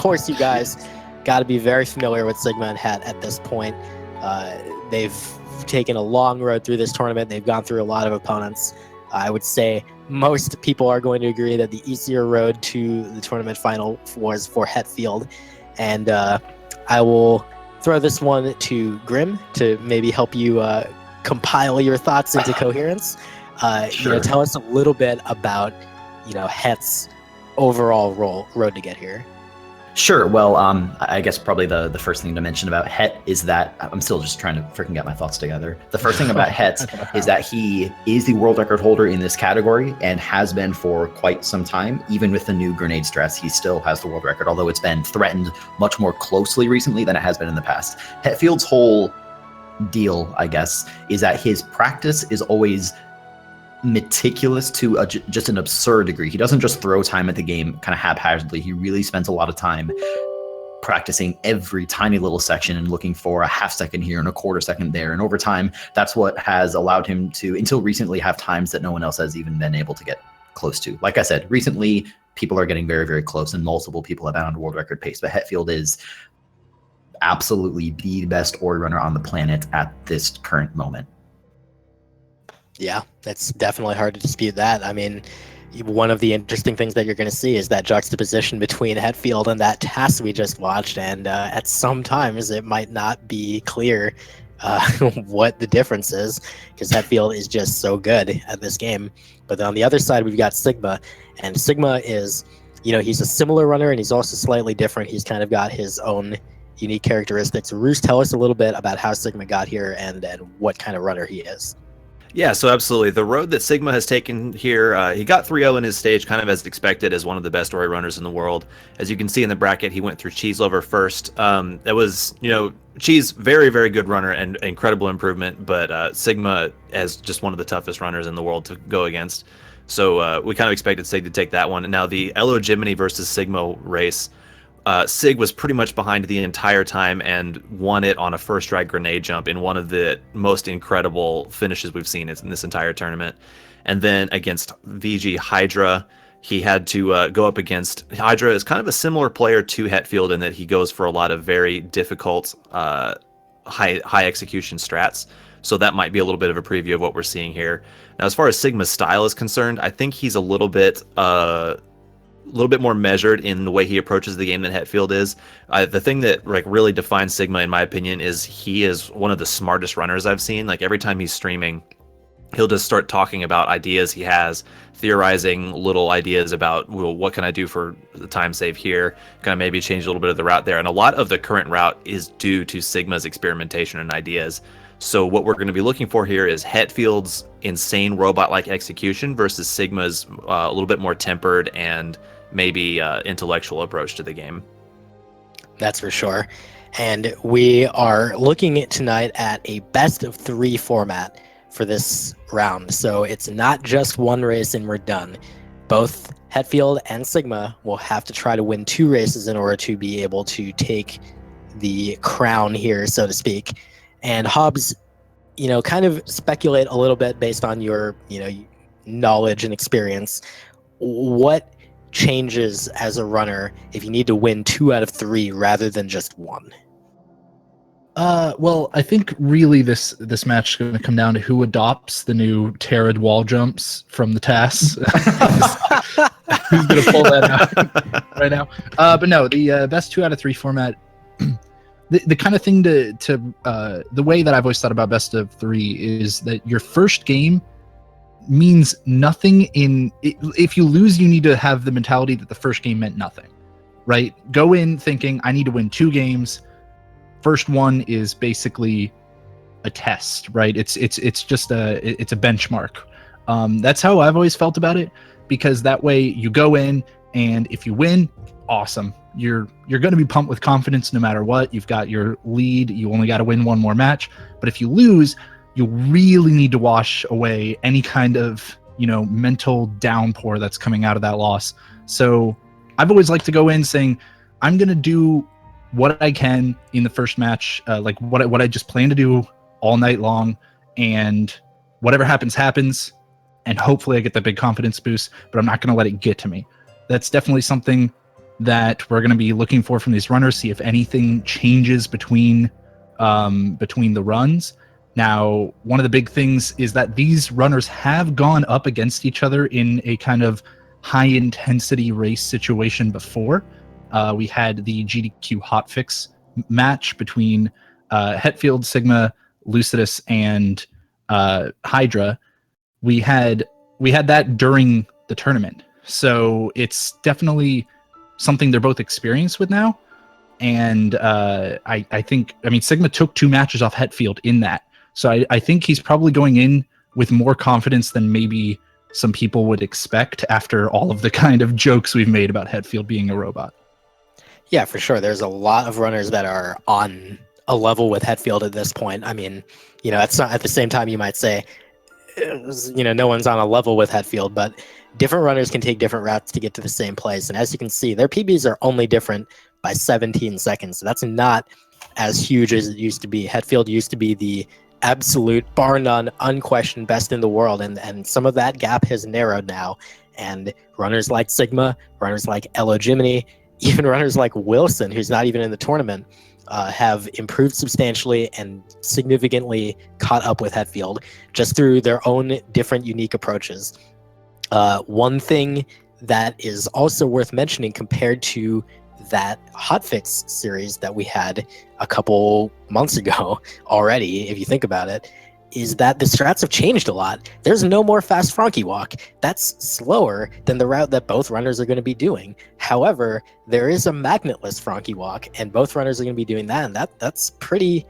course, you guys got to be very familiar with Sigma and Het at this point. They've taken a long road through this tournament. They've gone through a lot of opponents. I would say most people are going to agree that the easier road to the tournament final was for Hetfield. And I will throw this one to Grim to maybe help you compile your thoughts into coherence. Sure. Tell us a little bit about, Het's overall road to get here. Sure. Well, I guess probably the first thing to mention about Het is that I'm still just trying to freaking get my thoughts together. The first thing about Het is that he is the world record holder in this category and has been for quite some time. Even with the new grenade stress, he still has the world record, although it's been threatened much more closely recently than it has been in the past. Hetfield's whole deal, I guess, is that his practice is always meticulous to just an absurd degree. He doesn't just throw time at the game kind of haphazardly. He really spends a lot of time practicing every tiny little section and looking for a half second here and a quarter second there. And over time, that's what has allowed him to, until recently, have times that no one else has even been able to get close to. Like I said, recently, people are getting very, very close, and multiple people have been on world record pace. But Hetfield is absolutely the best ore runner on the planet at this current moment. Yeah, it's definitely hard to dispute that. I mean, one of the interesting things that you're going to see is that juxtaposition between Hetfield and that task we just watched, and at some times it might not be clear what the difference is, because Hetfield is just so good at this game. But on the other side, we've got Sigma, and Sigma is, he's a similar runner, and he's also slightly different. He's kind of got his own unique characteristics. Roos, tell us a little bit about how Sigma got here and what kind of runner he is. Yeah, so absolutely. The road that Sigma has taken here, he got 3-0 in his stage, kind of as expected, as one of the best Ori runners in the world. As you can see in the bracket, he went through Cheese Lover first. That was, Cheese, very, very good runner and incredible improvement, but Sigma as just one of the toughest runners in the world to go against. So we kind of expected Sig to take that one. And now the Elo Jiminy versus Sigma race, Sig was pretty much behind the entire time and won it on a first strike grenade jump in one of the most incredible finishes we've seen in this entire tournament. And then against VG Hydra, he had to go up against Hydra. Is kind of a similar player to Hetfield in that he goes for a lot of very difficult high execution strats. So that might be a little bit of a preview of what we're seeing here. Now, as far as Sigma's style is concerned, I think he's a little bit more measured in the way he approaches the game than Hetfield is. The thing that really defines Sigma, in my opinion, is he is one of the smartest runners I've seen. Every time he's streaming, he'll just start talking about ideas he has, theorizing little ideas about, well, what can I do for the time save here? Can I maybe change a little bit of the route there? And a lot of the current route is due to Sigma's experimentation and ideas. So what we're going to be looking for here is Hetfield's insane robot-like execution versus Sigma's a little bit more tempered and maybe intellectual approach to the game. That's for sure. And we are looking at tonight at a best of 3 format for this round. So it's not just one race and we're done. Both Hetfield and Sigma will have to try to win 2 races in order to be able to take the crown here, so to speak. And Hobbs, kind of speculate a little bit based on your, knowledge and experience. What changes as a runner if you need to win 2 out of 3 rather than just 1? Well, I think really this match is going to come down to who adopts the new Terrid wall jumps from the TAS. Who's going to pull that out right now? But no, the best 2 out of 3 format. The kind of thing to the way that I've always thought about best of 3 is that your first game means nothing. If you lose, you need to have the mentality that the first game meant nothing, right? Go in thinking I need to win 2 games. First one is basically a test, right? It's just a benchmark. That's how I've always felt about it, because that way you go in and if you win, awesome. You're going to be pumped with confidence no matter what. You've got your lead. You only got to win 1 more match. But if you lose, you really need to wash away any kind of, mental downpour that's coming out of that loss. So I've always liked to go in saying, I'm going to do what I can in the first match, what I just plan to do all night long, and whatever happens, happens. And hopefully I get that big confidence boost, but I'm not going to let it get to me. That's definitely something that we're going to be looking for from these runners, see if anything changes between the runs. Now, one of the big things is that these runners have gone up against each other in a kind of high-intensity race situation before. We had the GDQ hotfix match between Hetfield, Sigma, Lucidus, and Hydra. We had that during the tournament, so it's definitely something they're both experienced with now. And I think, I mean, Sigma took 2 matches off Hetfield in that. So I think he's probably going in with more confidence than maybe some people would expect after all of the kind of jokes we've made about Hetfield being a robot. Yeah, for sure. There's a lot of runners that are on a level with Hetfield at this point. I mean, it's not, at the same time you might say, no one's on a level with Hetfield, but different runners can take different routes to get to the same place. And as you can see, their PBs are only different by 17 seconds. So that's not as huge as it used to be. Hetfield used to be the absolute, bar none, unquestioned best in the world. And some of that gap has narrowed now. And runners like Sigma, runners like Elo Jiminy, even runners like Wilson, who's not even in the tournament, have improved substantially and significantly caught up with Hetfield just through their own different unique approaches. One thing that is also worth mentioning compared to that hotfix series that we had a couple months ago already, if you think about it, is that the strats have changed a lot. There's no more fast Frankie walk. That's slower than the route that both runners are going to be doing. However, there is a magnetless Frankie walk, and both runners are going to be doing that, and that's pretty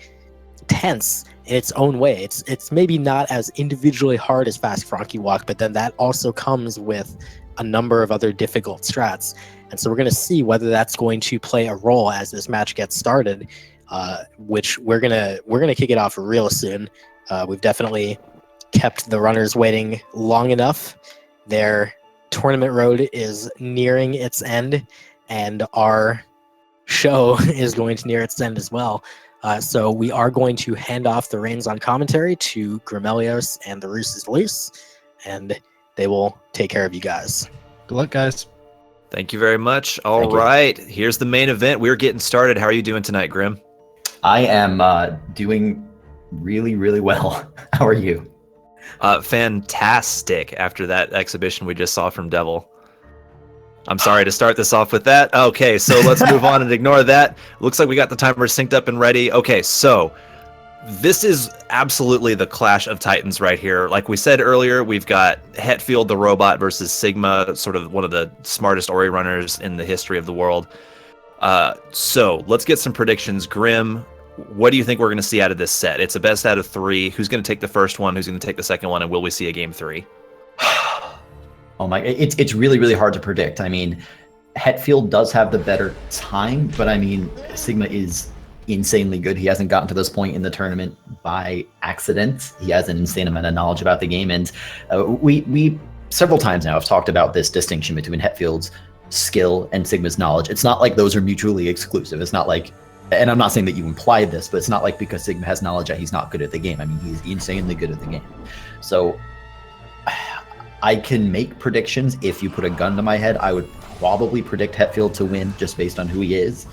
tense in its own way. It's maybe not as individually hard as fast Frankie walk, but then that also comes with a number of other difficult strats. And so we're going to see whether that's going to play a role as this match gets started, which we're gonna kick it off real soon. We've definitely kept the runners waiting long enough. Their tournament road is nearing its end, and our show is going to near its end as well. So we are going to hand off the reins on commentary to Grimelios and the Roos is Loose, and they will take care of you guys. Good luck, guys. Thank you very much. All right, here's the main event. We're getting started. How are you doing tonight, Grim? I am doing really, really well. How are you? Fantastic after that exhibition we just saw from Devil. I'm sorry to start this off with that. Okay, so let's move on and ignore that. Looks like we got the timer synced up and ready. Okay, so this is absolutely the clash of titans right here. Like we said earlier, we've got Hetfield the robot versus Sigma, sort of one of the smartest Ori runners in the history of the world. So let's get some predictions. Grim, what do you think we're going to see out of this set? It's a best out of 3. Who's going to take the first one? Who's going to take the second one? And will we see a game 3? Oh my, it's really, really hard to predict. I mean, Hetfield does have the better time, but I mean, Sigma is insanely good. He hasn't gotten to this point in the tournament by accident. He has an insane amount of knowledge about the game. And we several times now have talked about this distinction between Hetfield's skill and Sigma's knowledge. It's not like those are mutually exclusive. It's not like, and I'm not saying that you implied this, but it's not like because Sigma has knowledge that he's not good at the game. I mean, he's insanely good at the game. So I can make predictions. If you put a gun to my head, I would probably predict Hetfield to win just based on who he is.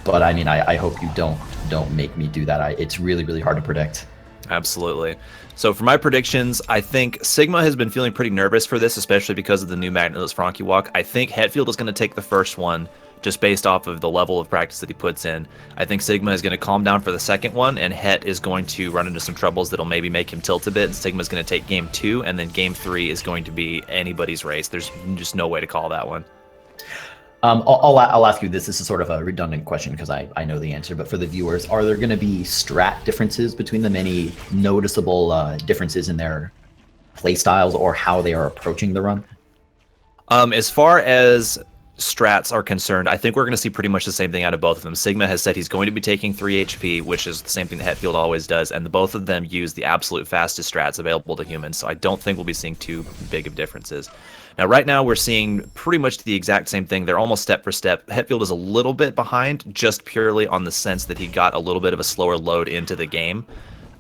But I mean, I hope you don't make me do that. It's really, really hard to predict. Absolutely. So for my predictions, I think Sigma has been feeling pretty nervous for this, especially because of the new magnetless Frankie walk. I think Hetfield is going to take the first one just based off of the level of practice that he puts in. I think Sigma is going to calm down for the second one, and Het is going to run into some troubles that'll maybe make him tilt a bit, and Sigma's going to take game 2, and then game 3 is going to be anybody's race. There's just no way to call that one. I'll ask you this. This is sort of a redundant question because I know the answer, but for the viewers, are there going to be strat differences between them? Any noticeable differences in their play styles or how they are approaching the run? As far as strats are concerned, I think we're going to see pretty much the same thing out of both of them. Sigma has said he's going to be taking 3 HP, which is the same thing that Hetfield always does, and both of them use the absolute fastest strats available to humans, so I don't think we'll be seeing too big of differences. Now, right now, we're seeing pretty much the exact same thing. They're almost step for step. Hetfield is a little bit behind, just purely on the sense that he got a little bit of a slower load into the game.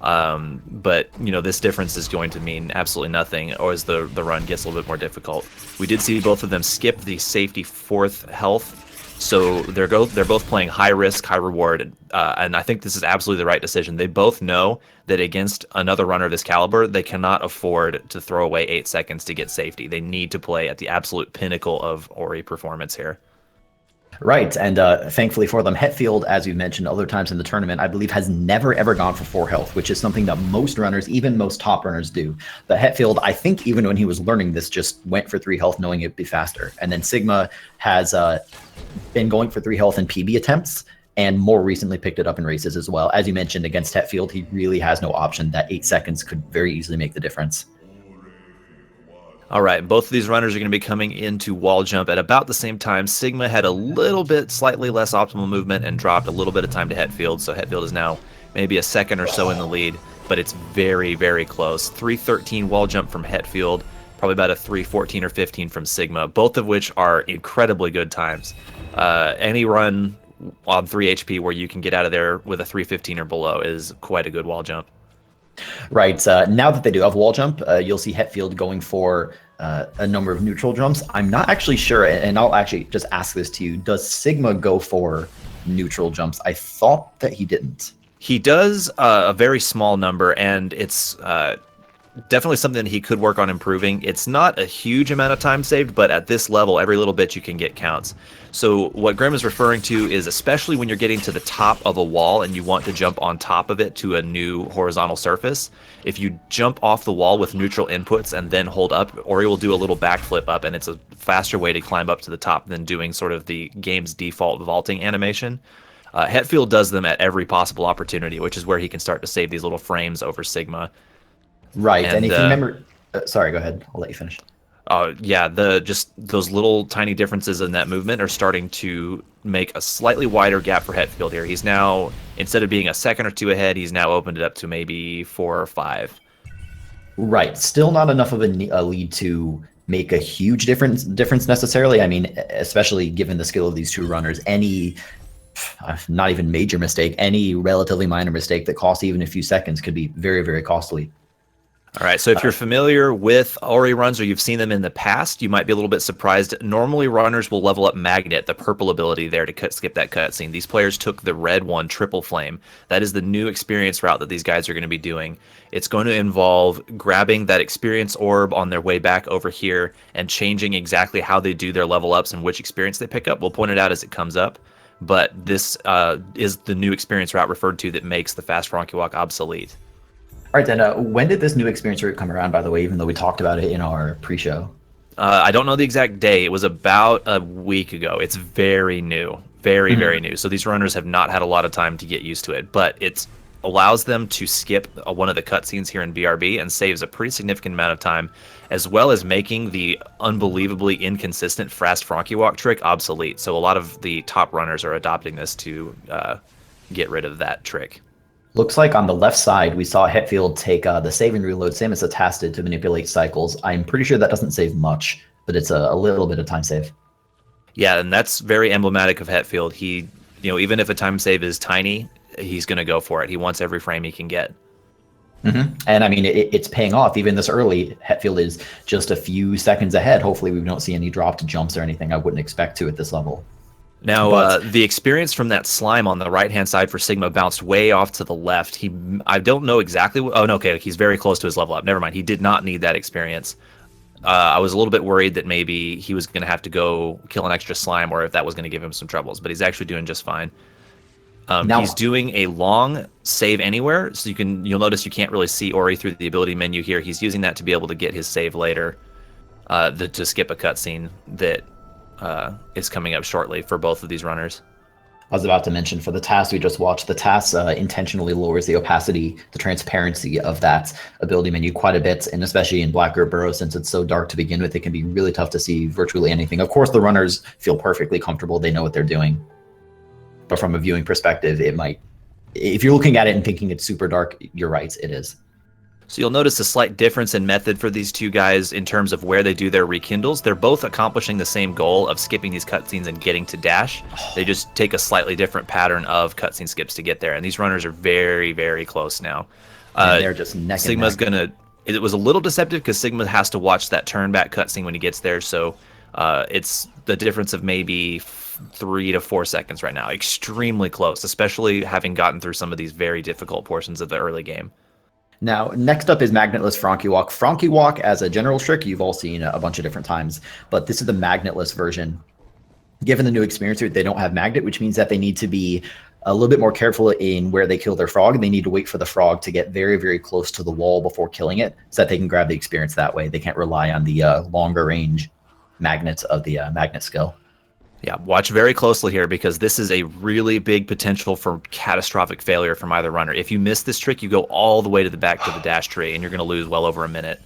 But this difference is going to mean absolutely nothing, or as the run gets a little bit more difficult. We did see both of them skip the safety 4th health, so they're both playing high risk, high reward, and I think this is absolutely the right decision. They both know that against another runner of this caliber, they cannot afford to throw away 8 seconds to get safety. They need to play at the absolute pinnacle of Ori performance here. Right, and thankfully for them, Hetfield, as you mentioned other times in the tournament, I believe has never ever gone for 4 health, which is something that most runners, even most top runners, do. But Hetfield, I think even when he was learning this, just went for 3 health knowing it'd be faster. And then Sigma has been going for 3 health in PB attempts, and more recently picked it up in races as well. As you mentioned, against Hetfield, he really has no option. That 8 seconds could very easily make the difference. All right, both of these runners are going to be coming into wall jump at about the same time. Sigma had a little bit slightly less optimal movement and dropped a little bit of time to Hetfield, so Hetfield is now maybe a second or so in the lead, but it's very, very close. 3:13 wall jump from Hetfield, probably about a 3:14 or 15 from Sigma, both of which are incredibly good times. Any run on 3 HP where you can get out of there with a 3:15 or below is quite a good wall jump. Right. Now that they do have wall jump, you'll see Hetfield going for a number of neutral jumps. I'm not actually sure, and I'll actually just ask this to you. Does Sigma go for neutral jumps? I thought that he didn't. He does a very small number, and it's definitely something he could work on improving. It's not a huge amount of time saved, but at this level, every little bit you can get counts. So what Grim is referring to is, especially when you're getting to the top of a wall and you want to jump on top of it to a new horizontal surface, if you jump off the wall with neutral inputs and then hold up, Ori will do a little backflip up, and it's a faster way to climb up to the top than doing sort of the game's default vaulting animation. Hetfield does them at every possible opportunity, which is where he can start to save these little frames over Sigma. Right, and if you remember, sorry, go ahead. I'll let you finish. Yeah, just those little tiny differences in that movement are starting to make a slightly wider gap for Hetfield here. He's now, instead of being a second or 2 ahead, he's now opened it up to maybe 4 or 5. Right, still not enough of a lead to make a huge difference necessarily. I mean, especially given the skill of these 2 runners, any not even major mistake, any relatively minor mistake that costs even a few seconds could be very, very costly. All right, so if you're familiar with Ori runs or you've seen them in the past, you might be a little bit surprised. Normally, runners will level up Magnet, the purple ability there to skip that cutscene. These players took the red one, Triple Flame. That is the new experience route that these guys are going to be doing. It's going to involve grabbing that experience orb on their way back over here and changing exactly how they do their level ups and which experience they pick up. We'll point it out as it comes up. But this is the new experience route referred to that makes the fast Frankie Walk obsolete. All right, then when did this new experience route come around, by the way, even though we talked about it in our pre-show? I don't know the exact day. It was about a week ago. It's very new, very, very new. So these runners have not had a lot of time to get used to it, but it allows them to skip one of the cutscenes here in BRB and saves a pretty significant amount of time, as well as making the unbelievably inconsistent fast Frankie Walk trick obsolete. So a lot of the top runners are adopting this to get rid of that trick. Looks like on the left side, we saw Hetfield take the save and reload, same as a task did, to manipulate cycles. I'm pretty sure that doesn't save much, but it's a little bit of time save. Yeah, and that's very emblematic of Hetfield. He, even if a time save is tiny, he's going to go for it. He wants every frame he can get. And I mean, it's paying off. Even this early, Hetfield is just a few seconds ahead. Hopefully we don't see any dropped jumps or anything I wouldn't expect to at this level. Now, the experience from that slime on the right-hand side for Sigma bounced way off to the left. I don't know exactly. Oh, no, okay, he's very close to his level up. Never mind. He did not need that experience. I was a little bit worried that maybe he was going to have to go kill an extra slime, or if that was going to give him some troubles. But he's actually doing just fine. He's doing a long save anywhere, so you'll notice you can't really see Ori through the ability menu here. He's using that to be able to get his save later, to skip a cutscene that is coming up shortly for both of these runners. I was about to mention, for the task we just watched, the task intentionally lowers the opacity, the transparency of that ability menu quite a bit, and especially in Black Group Burrow, since it's so dark to begin with, it can be really tough to see virtually anything. Of course, the runners feel perfectly comfortable. They know what they're doing. But from a viewing perspective, it might... If you're looking at it and thinking it's super dark, you're right, it is. So you'll notice a slight difference in method for these two guys in terms of where they do their rekindles. They're both accomplishing the same goal of skipping these cutscenes and getting to dash. They just take a slightly different pattern of cutscene skips to get there. And these runners are very, very close now. And they're just neck Sigma's and neck. gonna. It was a little deceptive because Sigma has to watch that turn back cutscene when he gets there. So it's the difference of maybe 3 to 4 seconds right now. Extremely close, especially having gotten through some of these very difficult portions of the early game. Now, next up is Magnetless Frankie Walk. Frankie Walk, as a general trick, you've all seen a bunch of different times, but this is the Magnetless version. Given the new experience here, they don't have Magnet, which means that they need to be a little bit more careful in where they kill their frog, and they need to wait for the frog to get very, very close to the wall before killing it so that they can grab the experience that way. They can't rely on the longer range magnets of the magnet skill. Yeah, watch very closely here because this is a really big potential for catastrophic failure from either runner. If you miss this trick, you go all the way to the back to the dash tree, and you're going to lose well over a minute.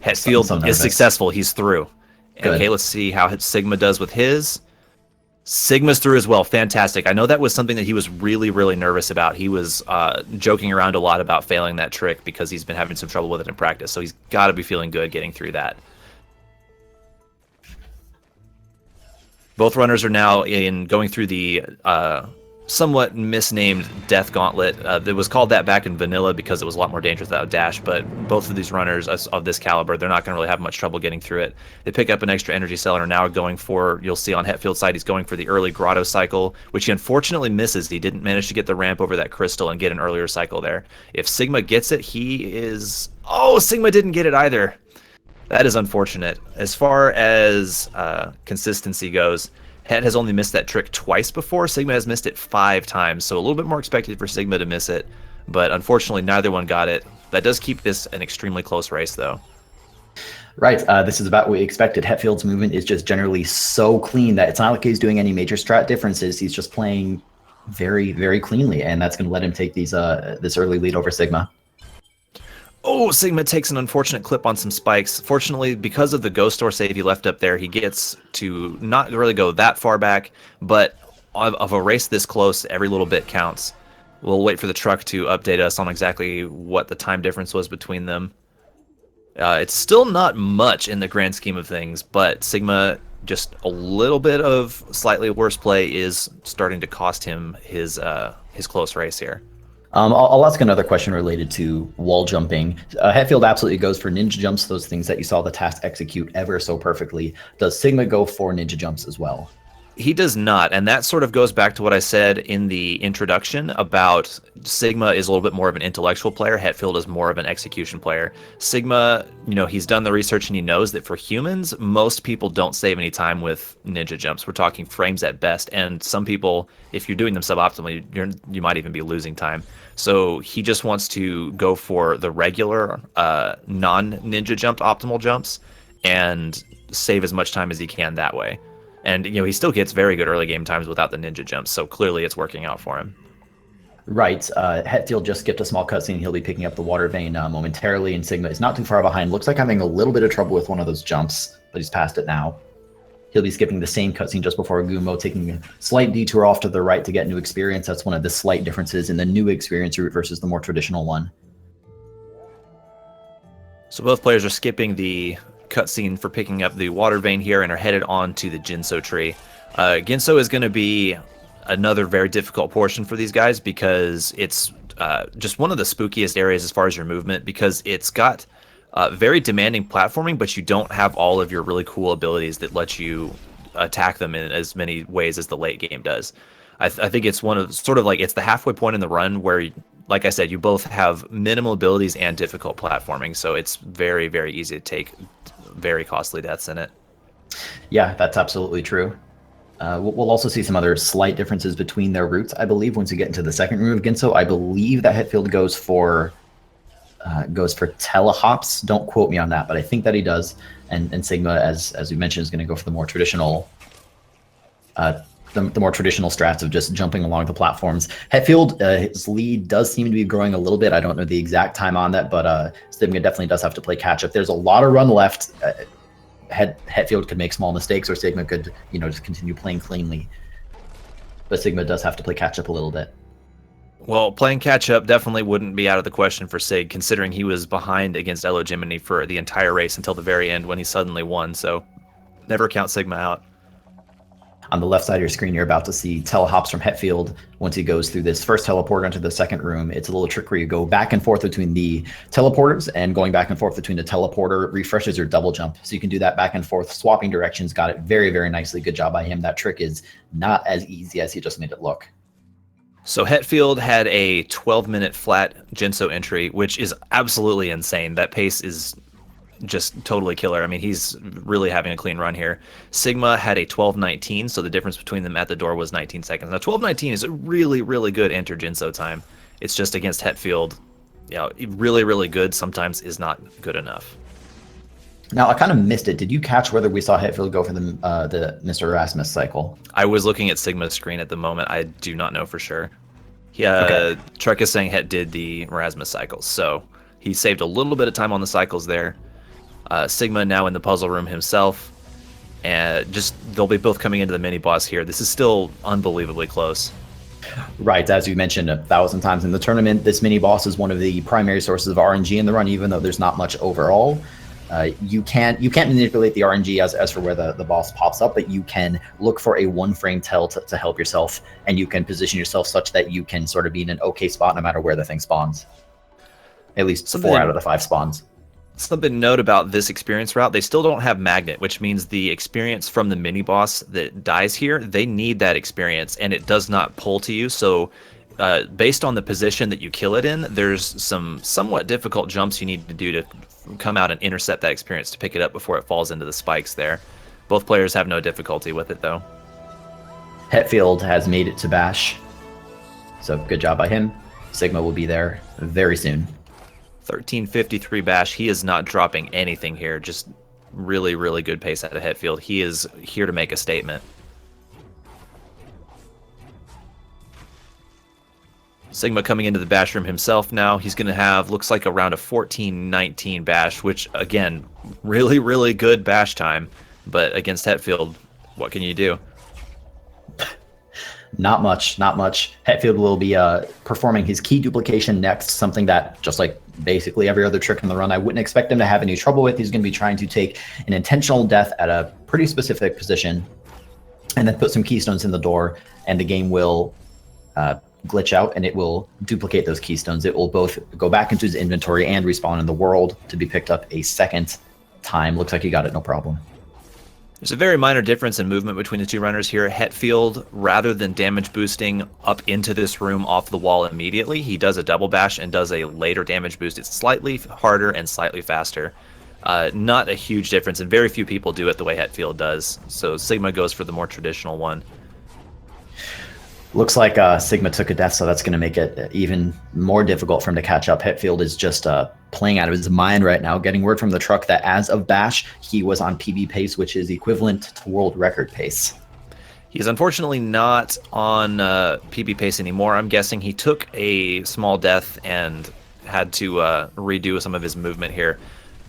Hetfield is successful. He's through. Good. Okay, let's see how Sigma does with his. Sigma's through as well. Fantastic. I know that was something that he was really, really nervous about. He was joking around a lot about failing that trick because he's been having some trouble with it in practice. So he's got to be feeling good getting through that. Both runners are now going through the somewhat misnamed Death Gauntlet. It was called that back in vanilla because it was a lot more dangerous without dash, but both of these runners of this caliber, they're not going to really have much trouble getting through it. They pick up an extra energy cell and are now going for, you'll see on Hetfield's side, he's going for the early Grotto cycle, which he unfortunately misses. He didn't manage to get the ramp over that crystal and get an earlier cycle there. If Sigma gets it, he is... Oh, Sigma didn't get it either. That is unfortunate. As far as consistency goes, Het has only missed that trick twice before. Sigma has missed it 5 times, so a little bit more expected for Sigma to miss it. But unfortunately, neither one got it. That does keep this an extremely close race, though. Right. This is about what we expected. Hetfield's movement is just generally so clean that it's not like he's doing any major strat differences. He's just playing very, very cleanly, and that's going to let him take these this early lead over Sigma. Oh, Sigma takes an unfortunate clip on some spikes. Fortunately, because of the Ghost Store save he left up there, he gets to not really go that far back, but of a race this close, every little bit counts. We'll wait for the truck to update us on exactly what the time difference was between them. It's still not much in the grand scheme of things, but Sigma, just a little bit of slightly worse play is starting to cost him his close race here. I'll ask another question related to wall jumping. Hetfield absolutely goes for ninja jumps, those things that you saw the task execute ever so perfectly. Does Sigma go for ninja jumps as well? He does not, and that sort of goes back to what I said in the introduction about Sigma is a little bit more of an intellectual player. Hetfield is more of an execution player. Sigma, he's done the research and he knows that for humans, most people don't save any time with ninja jumps. We're talking frames at best, and some people, if you're doing them suboptimally, you might even be losing time. So he just wants to go for the regular non-ninja jump optimal jumps and save as much time as he can that way. And, he still gets very good early game times without the ninja jumps, so clearly it's working out for him. Right. Hetfield just skipped a small cutscene. He'll be picking up the water vein momentarily, and Sigma is not too far behind. Looks like having a little bit of trouble with one of those jumps, but he's past it now. He'll be skipping the same cutscene just before Gumo, taking a slight detour off to the right to get new experience. That's one of the slight differences in the new experience route versus the more traditional one. So both players are skipping the cutscene for picking up the water vein here and are headed on to the Jinso tree. Ginso is going to be another very difficult portion for these guys because it's just one of the spookiest areas as far as your movement, because it's got very demanding platforming, but you don't have all of your really cool abilities that let you attack them in as many ways as the late game does. I think it's one of sort of like it's the halfway point in the run where, like I said, you both have minimal abilities and difficult platforming, so it's very, very easy to take very costly deaths in it. Yeah, that's absolutely true. We'll also see some other slight differences between their routes, I believe, once you get into the second room of Ginso. I believe that Hetfield goes for telehops. Don't quote me on that, but I think that he does. And Sigma, as we mentioned, is going to go for the more traditional the more traditional strats of just jumping along the platforms. Hetfield, his lead does seem to be growing a little bit. I don't know the exact time on that, but Sigma definitely does have to play catch up. There's a lot of run left. Hetfield could make small mistakes, or Sigma could, just continue playing cleanly. But Sigma does have to play catch up a little bit. Well, playing catch up definitely wouldn't be out of the question for Sig, considering he was behind against Elo Jiminy for the entire race until the very end when he suddenly won. So never count Sigma out. On the left side of your screen, you're about to see telehops from Hetfield. Once he goes through this first teleport into the second room, it's a little trick where you go back and forth between the teleporters, and going back and forth between the teleporter refreshes your double jump. So you can do that back and forth, swapping directions. Got it very, very nicely. Good job by him. That trick is not as easy as he just made it look. So Hetfield had a 12-minute flat Jinso entry, which is absolutely insane. That pace is just totally killer. I mean, he's really having a clean run here. Sigma had a 12:19, so the difference between them at the door was 19 seconds. Now, 12:19 is a really, really good enter Jinso time. It's just against Hetfield, really, really good sometimes is not good enough. Now, I kind of missed it. Did you catch whether we saw Hetfield go for the Mr. Erasmus cycle? I was looking at Sigma's screen at the moment. I do not know for sure. Okay. Trek is saying Het did the Erasmus cycles, so he saved a little bit of time on the cycles there. Sigma now in the puzzle room himself, and they'll be both coming into the mini boss here. This is still unbelievably close. Right, as you mentioned 1,000 times in the tournament, this mini boss is one of the primary sources of RNG in the run, even though there's not much overall. You can't manipulate the RNG as for where the boss pops up, but you can look for a 1-frame tell to help yourself, and you can position yourself such that you can sort of be in an okay spot no matter where the thing spawns. At least 4 out of the 5 spawns. Something to note about this experience route, they still don't have magnet, which means the experience from the mini boss that dies here, they need that experience, and it does not pull to you. So based on the position that you kill it in, there's some somewhat difficult jumps you need to do to come out and intercept that experience to pick it up before it falls into the spikes there. Both players have no difficulty with it, though. Hetfield has made it to Bash, so good job by him. Sigma will be there very soon. 13:53 Bash. He is not dropping anything here. Just really, really good pace out of Hetfield. He is here to make a statement. Sigma coming into the bash room himself now. He's going to have, looks like around a 14:19 bash, which, again, really, really good bash time. But against Hetfield, what can you do? Not much. Hetfield will be performing his key duplication next, something that, just like basically every other trick in the run, I wouldn't expect him to have any trouble with. He's going to be trying to take an intentional death at a pretty specific position and then put some keystones in the door, and the game will glitch out and it will duplicate those keystones. It will both go back into his inventory and respawn in the world to be picked up a second time. Looks like he got it no problem. There's a very minor difference in movement between the two runners here. Hetfield, rather than damage boosting up into this room off the wall immediately, he does a double bash and does a later damage boost. It's slightly harder and slightly faster. Not a huge difference, and very few people do it the way Hetfield does. So Sigma goes for the more traditional one. Looks like Sigma took a death, so that's going to make it even more difficult for him to catch up. Hetfield is just playing out of his mind right now, getting word from the truck that as of Bash, he was on PB pace, which is equivalent to world record pace. He's unfortunately not on PB pace anymore. I'm guessing he took a small death and had to redo some of his movement here.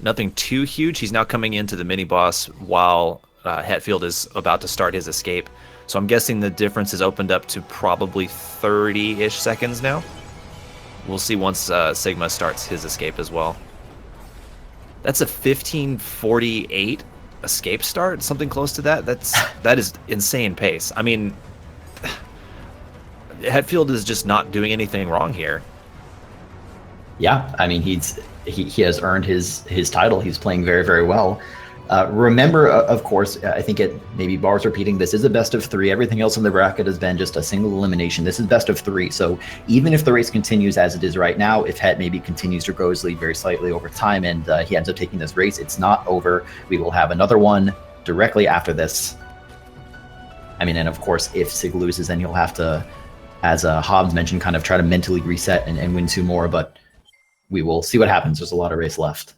Nothing too huge. He's now coming into the mini-boss while Hetfield is about to start his escape. So I'm guessing the difference is opened up to probably 30-ish seconds now. We'll see once Sigma starts his escape as well. That's a 15:48 escape start, something close to that. That is insane pace. I mean, Hetfield is just not doing anything wrong here. Yeah, I mean he has earned his title. He's playing very, very well. Remember, of course, I think it maybe bars repeating, this is a best of 3. Everything else in the bracket has been just a single elimination. This is best of 3. So even if the race continues as it is right now, if Het maybe continues to grow his lead very slightly over time and he ends up taking this race, it's not over. We will have another one directly after this. I mean, and of course, if Sig loses, then he'll have to, as Hobbs mentioned, kind of try to mentally reset and win 2 more. But we will see what happens. There's a lot of race left.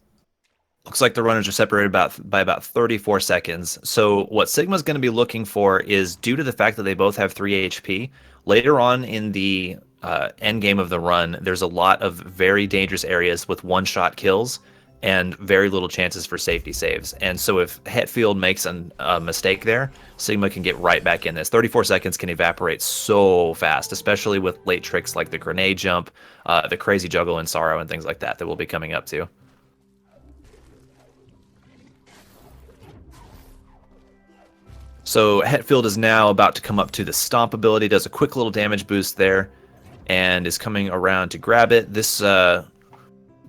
Looks like the runners are separated by about 34 seconds. So what Sigma's going to be looking for is, due to the fact that they both have 3 HP, later on in the end game of the run, there's a lot of very dangerous areas with one-shot kills and very little chances for safety saves. And so if Hetfield makes a mistake there, Sigma can get right back in this. 34 seconds can evaporate so fast, especially with late tricks like the grenade jump, the crazy juggle in Sorrow, and things like that we'll be coming up to. So Hetfield is now about to come up to the Stomp ability, does a quick little damage boost there, and is coming around to grab it. This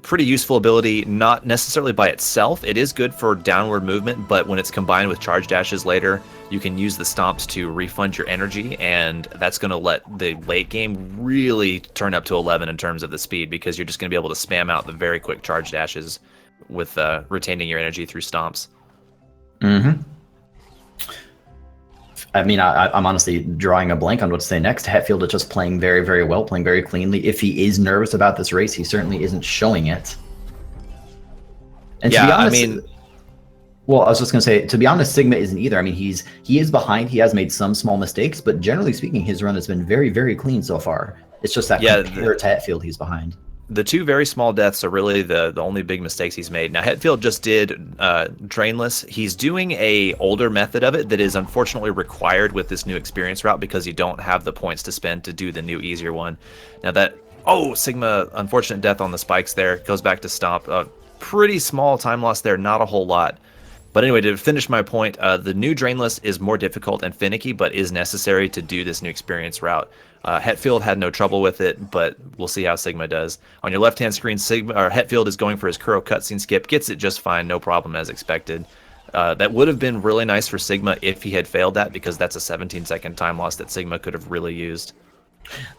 pretty useful ability, not necessarily by itself. It is good for downward movement, but when it's combined with charge dashes later, you can use the stomps to refund your energy, and that's going to let the late game really turn up to 11 in terms of the speed, because you're just going to be able to spam out the very quick charge dashes with retaining your energy through stomps. Mm-hmm. I mean, I'm honestly drawing a blank on what to say next. Hetfield is just playing very, very well, playing very cleanly. If he is nervous about this race, he certainly isn't showing it. And yeah, to be honest, I mean, well, I was just going to say, to be honest, Sigma isn't either. I mean, he is behind. He has made some small mistakes, but generally speaking, his run has been very, very clean so far. It's just that compared to Hetfield, he's behind. The two very small deaths are really the only big mistakes he's made. Now, Hetfield just did Drainless. He's doing a older method of it that is unfortunately required with this new experience route, because you don't have the points to spend to do the new easier one. Now that, Sigma, unfortunate death on the spikes there, goes back to Stomp. Pretty small time loss there, not a whole lot. But anyway, to finish my point, the new Drainless is more difficult and finicky, but is necessary to do this new experience route. Hetfield had no trouble with it, but we'll see how Sigma does. On your left-hand screen, Hetfield is going for his Kuro cutscene skip, gets it just fine, no problem as expected. That would have been really nice for Sigma if he had failed that, because that's a 17-second time loss that Sigma could have really used.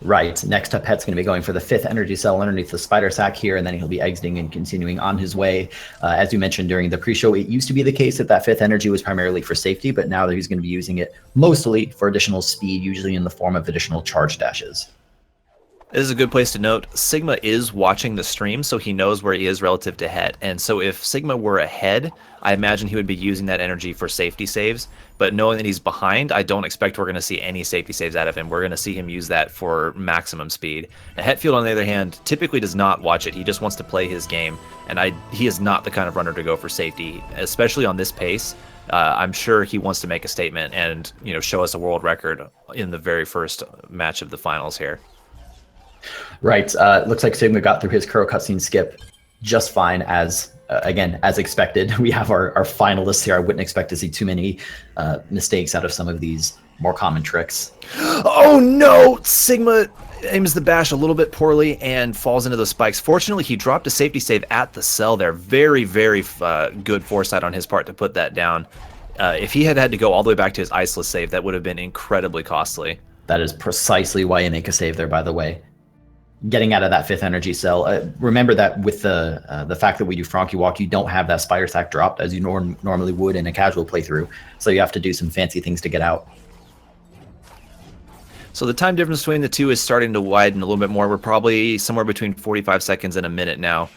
Right. Next up, Het's going to be going for the 5th energy cell underneath the spider sack here, and then he'll be exiting and continuing on his way. As you mentioned during the pre-show, it used to be the case that 5th energy was primarily for safety, but now that he's going to be using it mostly for additional speed, usually in the form of additional charge dashes. This is a good place to note. Sigma is watching the stream, so he knows where he is relative to Het. And so if Sigma were ahead, I imagine he would be using that energy for safety saves. But knowing that he's behind, I don't expect we're going to see any safety saves out of him. We're going to see him use that for maximum speed. Now, Hetfield, on the other hand, typically does not watch it. He just wants to play his game. And he is not the kind of runner to go for safety, especially on this pace. I'm sure he wants to make a statement and show us a world record in the very first match of the finals here. Right. Looks like Sigma got through his Kuro cutscene skip just fine, as expected. We have our finalists here. I wouldn't expect to see too many mistakes out of some of these more common tricks. Oh no! Sigma aims the bash a little bit poorly and falls into the spikes. Fortunately, he dropped a safety save at the cell there. Very, very good foresight on his part to put that down. If he had to go all the way back to his iceless save, that would have been incredibly costly. That is precisely why you make a save there, by the way. Getting out of that 5th energy cell. Remember that with the fact that we do Frankie Walk, you don't have that spider sack dropped as you normally would in a casual playthrough. So you have to do some fancy things to get out. So the time difference between the two is starting to widen a little bit more. We're probably somewhere between 45 seconds and a minute now.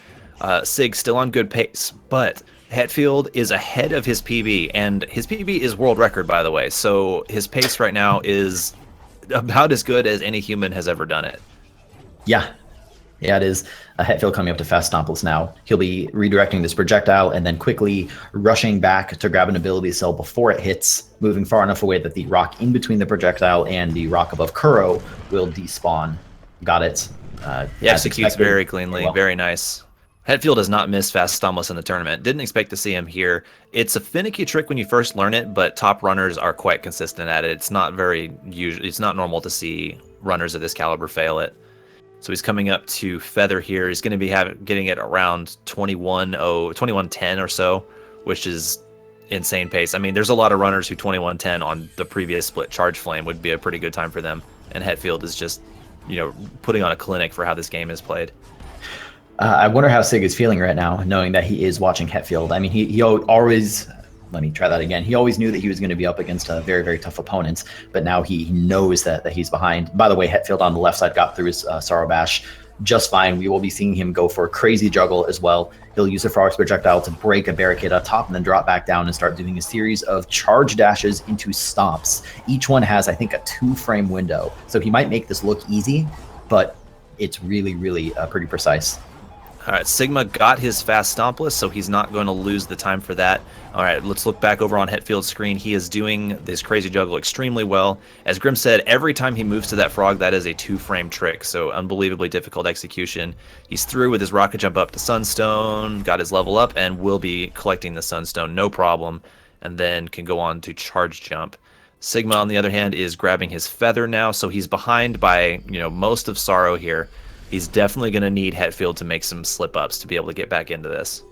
Sig still on good pace, but Hetfield is ahead of his PB, and his PB is world record, by the way. So his pace right now is about as good as any human has ever done it. Yeah, it is. Hetfield coming up to fast Stompless now. He'll be redirecting this projectile and then quickly rushing back to grab an ability cell before it hits, moving far enough away that the rock in between the projectile and the rock above Kuro will despawn. Got it. He executes very cleanly. Very nice. Hetfield has not missed fast Stompless in the tournament. Didn't expect to see him here. It's a finicky trick when you first learn it, but top runners are quite consistent at it. It's not normal to see runners of this caliber fail it. So he's coming up to Feather here. He's going to be getting it around 21:10 or so, which is insane pace. I mean, there's a lot of runners who 21:10 on the previous split Charge Flame would be a pretty good time for them. And Hetfield is just, putting on a clinic for how this game is played. I wonder how Sig is feeling right now, knowing that he is watching Hetfield. I mean, he always... Let me try that again. He always knew that he was going to be up against a very, very tough opponent, but now he knows that he's behind. By the way, Hetfield on the left side got through his Sorrow Bash just fine. We will be seeing him go for a crazy juggle as well. He'll use a Frog's projectile to break a barricade up top and then drop back down and start doing a series of charge dashes into stomps. Each one has, I think, a 2-frame window. So he might make this look easy, but it's really, really pretty precise. All right, Sigma got his fast Stompless, so he's not going to lose the time for that. All right, let's look back over on Hetfield's screen. He is doing this crazy juggle extremely well. As Grim said, every time he moves to that frog, that is a 2-frame trick, so unbelievably difficult execution. He's through with his rocket jump up to Sunstone, got his level up, and will be collecting the Sunstone, no problem, and then can go on to charge jump. Sigma, on the other hand, is grabbing his feather now, so he's behind by most of Sorrow here. He's definitely going to need Hetfield to make some slip-ups to be able to get back into this.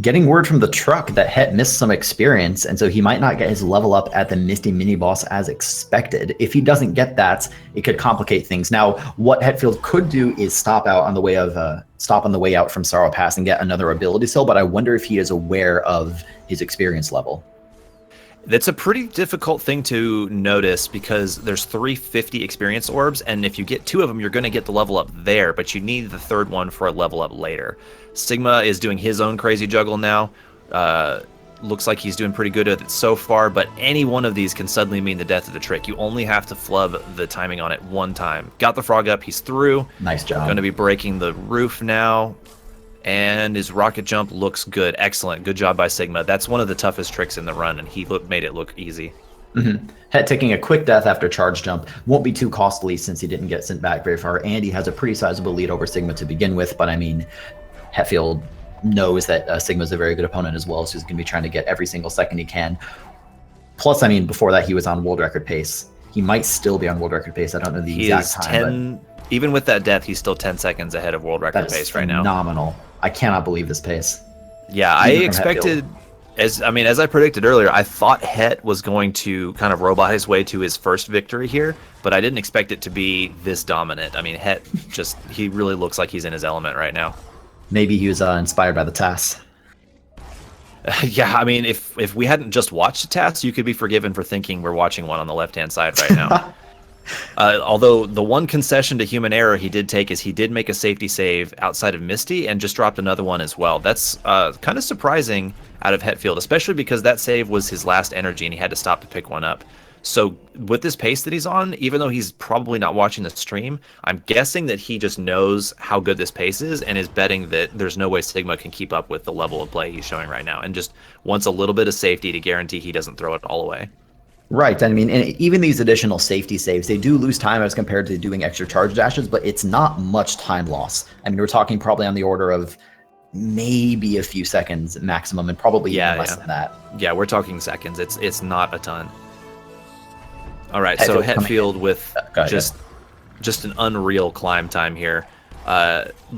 Getting word from the truck that Het missed some experience, and so he might not get his level up at the Misty mini-boss as expected. If he doesn't get that, it could complicate things. Now, what Hetfield could do is stop on the way out from Sorrow Pass and get another ability cell, but I wonder if he is aware of his experience level. That's a pretty difficult thing to notice because there's 350 experience orbs, and if you get 2 of them, you're going to get the level up there, but you need the 3rd one for a level up later. Sigma is doing his own crazy juggle now. Looks like he's doing pretty good at it so far, but any one of these can suddenly mean the death of the trick. You only have to flub the timing on it one time. Got the frog up, he's through. Nice job. Going to be breaking the roof now. And his rocket jump looks good. Excellent. Good job by Sigma. That's one of the toughest tricks in the run, and he made it look easy. Mm-hmm. Het taking a quick death after charge jump won't be too costly since he didn't get sent back very far, and he has a pretty sizable lead over Sigma to begin with, but I mean, Hetfield knows that Sigma's a very good opponent as well, so he's going to be trying to get every single second he can. Plus, I mean, before that, he was on world record pace. He might still be on world record pace. I don't know the exact time. Even with that death, he's still 10 seconds ahead of world record pace right now. Phenomenal. I cannot believe this pace. Yeah, I expected, as I predicted earlier, I thought Het was going to kind of robot his way to his first victory here, but I didn't expect it to be this dominant. I mean, Het he really looks like he's in his element right now. Maybe he was inspired by the TAS. Yeah, I mean, if we hadn't just watched the TAS, you could be forgiven for thinking we're watching one on the left-hand side right now. Although the one concession to human error he did take is he did make a safety save outside of Misty and just dropped another one as well. That's kind of surprising out of Hetfield, especially because that save was his last energy and he had to stop to pick one up. So with this pace that he's on, even though he's probably not watching the stream, I'm guessing that he just knows how good this pace is and is betting that there's no way Sigma can keep up with the level of play he's showing right now and just wants a little bit of safety to guarantee he doesn't throw it all away. Right. I mean, and even these additional safety saves, they do lose time as compared to doing extra charge dashes, but it's not much time loss. I mean, we're talking probably on the order of maybe a few seconds maximum and probably even less than that. Yeah, we're talking seconds. It's not a ton. All right, so Hetfield with just an unreal climb time here.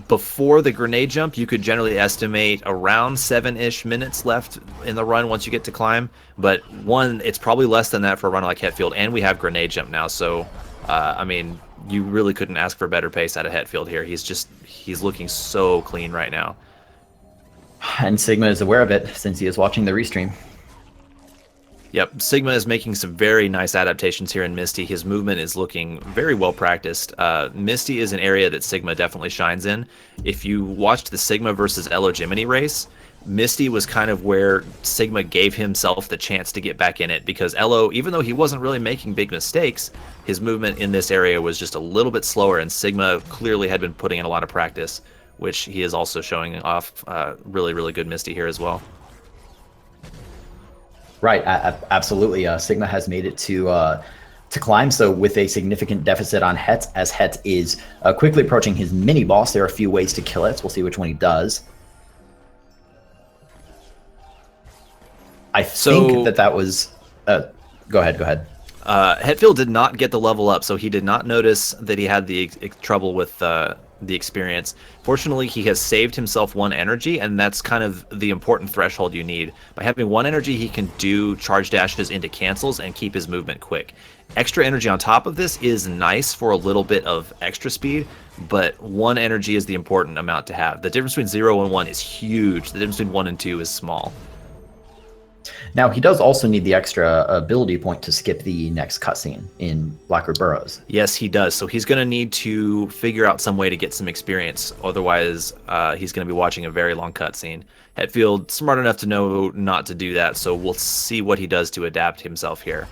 Before the grenade jump, you could generally estimate around 7-ish minutes left in the run once you get to climb. But it's probably less than that for a runner like Hetfield, and we have grenade jump now. So, I mean, you really couldn't ask for better pace out of Hetfield here. He's looking so clean right now. And Sigma is aware of it since he is watching the restream. Yep, Sigma is making some very nice adaptations here in Misty. His movement is looking very well practiced. Misty is an area that Sigma definitely shines in. If you watched the Sigma versus Elo Jiminy race, Misty was kind of where Sigma gave himself the chance to get back in it because Elo, even though he wasn't really making big mistakes, his movement in this area was just a little bit slower, and Sigma clearly had been putting in a lot of practice, which he is also showing off really, really good Misty here as well. Right, absolutely. Sigma has made it to climb, so with a significant deficit on Het, as Het is quickly approaching his mini-boss. There are a few ways to kill it. We'll see which one he does. I think that was... Go ahead. Hetfield did not get the level up, so he did not notice that he had the trouble with the experience. Fortunately, he has saved himself 1 energy, and that's kind of the important threshold you need. By having 1 energy, he can do charge dashes into cancels and keep his movement quick. Extra energy on top of this is nice for a little bit of extra speed, but 1 energy is the important amount to have. The difference between 0 and 1 is huge. The difference between 1 and 2 is small. Now, he does also need the extra ability point to skip the next cutscene in Blackroot Burrows. Yes, he does. So he's going to need to figure out some way to get some experience. Otherwise, he's going to be watching a very long cutscene. Hetfield, smart enough to know not to do that, so we'll see what he does to adapt himself here.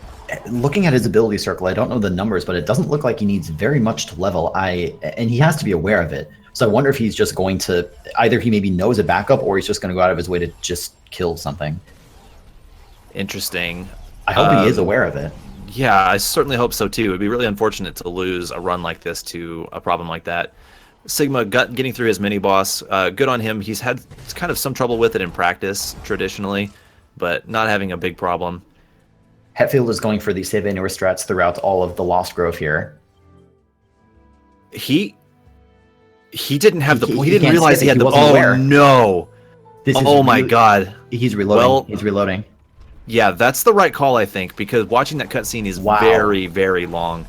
Looking at his ability circle, I don't know the numbers, but it doesn't look like he needs very much to level. And he has to be aware of it. So I wonder if he's just going to... Either he maybe knows a backup, or he's just going to go out of his way to just kill something. Interesting. I hope he is aware of it. Yeah, I certainly hope so too. It'd be really unfortunate to lose a run like this to a problem like that. Sigma getting through his mini boss. Good on him. He's had kind of some trouble with it in practice traditionally, but not having a big problem. Hetfield is going for these save anywhere strats throughout all of the Lost Grove here. He didn't have he didn't can't realize skip he it. had He the. wasn't Oh aware. no! Oh my god! He's reloading. Well, he's reloading. Yeah, that's the right call, I think, because watching that cutscene is very, very long.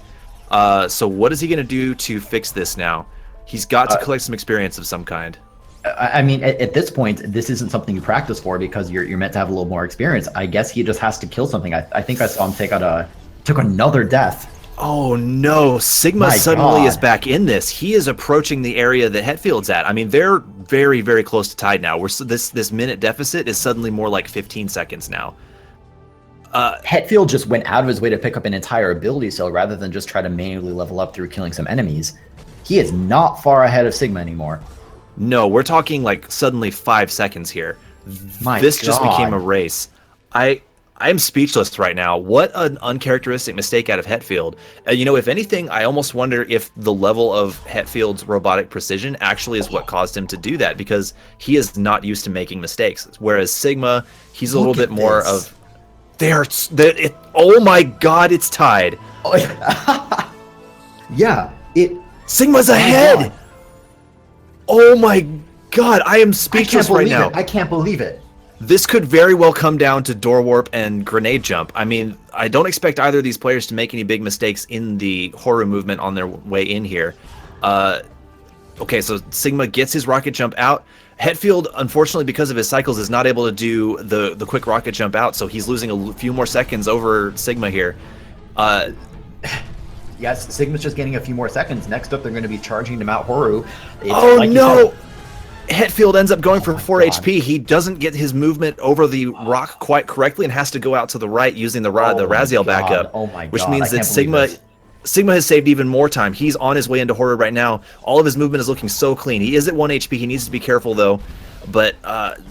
So what is he going to do to fix this now? He's got to collect some experience of some kind. I mean, at this point, this isn't something you practice for because you're meant to have a little more experience. I guess he just has to kill something. I think I saw him took another death. Oh no, Sigma suddenly is back in this. He is approaching the area that Hetfield's at. I mean, they're very, very close to tied now. This minute deficit is suddenly more like 15 seconds now. Hetfield just went out of his way to pick up an entire ability cell rather than just try to manually level up through killing some enemies. He is not far ahead of Sigma anymore. No, we're talking like suddenly 5 seconds here. This just became a race. I'm speechless right now. What an uncharacteristic mistake out of Hetfield. You know, if anything, I almost wonder if the level of Hetfield's robotic precision actually is what caused him to do that, because he is not used to making mistakes. Whereas Sigma, he's a little bit more of... oh my god, it's tied. Oh, yeah, Sigma's ahead! Oh my god, I am speechless right now. I can't believe it. This could very well come down to door warp and grenade jump. I mean, I don't expect either of these players to make any big mistakes in the Horu movement on their way in here. Okay, so Sigma gets his rocket jump out. Hetfield, unfortunately, because of his cycles, is not able to do the quick rocket jump out, so he's losing a few more seconds over Sigma here. Yes, Sigma's just getting a few more seconds. Next up, they're going to be charging to Mount Horu. Oh like no! Hetfield ends up going for 4 HP. He doesn't get his movement over the rock quite correctly and has to go out to the right using the Raziel backup. Oh my god! Which means that Sigma has saved even more time. He's on his way into Horu right now. All of his movement is looking so clean. He is at 1 HP. He needs to be careful though. But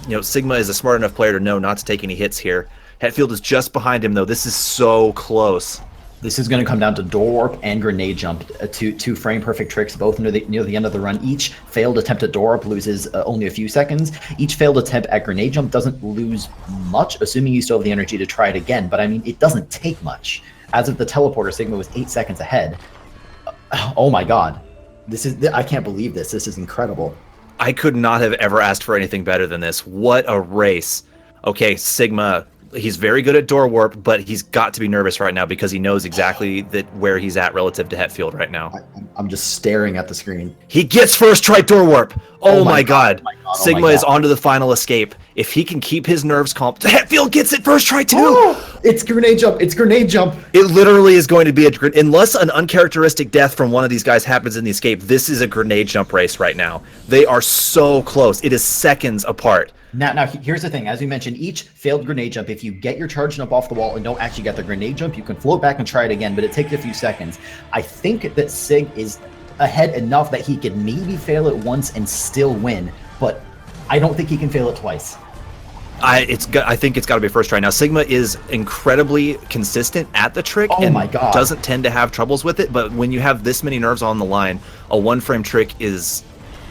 you know, Sigma is a smart enough player to know not to take any hits here. Hetfield is just behind him though. This is so close. This is going to come down to door warp and grenade jump, two frame perfect tricks, both near the end of the run. Each failed attempt at door warp loses only a few seconds. Each failed attempt at grenade jump doesn't lose much, assuming you still have the energy to try it again. But I mean, it doesn't take much. As of the teleporter, Sigma was 8 seconds ahead. Oh my god, I can't believe this. This is incredible. I could not have ever asked for anything better than this. What a race. Okay, Sigma. He's very good at door warp, but he's got to be nervous right now because he knows exactly where he's at relative to Hetfield right now. I'm just staring at the screen. He gets first try door warp. Oh my god. Sigma is onto the final escape. If he can keep his nerves calm, Hetfield gets it first try too. Oh, it's grenade jump. It's grenade jump. It literally is going to be unless an uncharacteristic death from one of these guys happens in the escape. This is a grenade jump race right now. They are so close. It is seconds apart. Now, here's the thing. As we mentioned, each failed grenade jump, if you get your charge jump off the wall and don't actually get the grenade jump, you can float back and try it again, but it takes a few seconds. I think that Sig is ahead enough that he could maybe fail it once and still win, but I don't think he can fail it twice. I think it's got to be first try. Now, Sigma is incredibly consistent at the trick and doesn't tend to have troubles with it, but when you have this many nerves on the line, a one-frame trick is...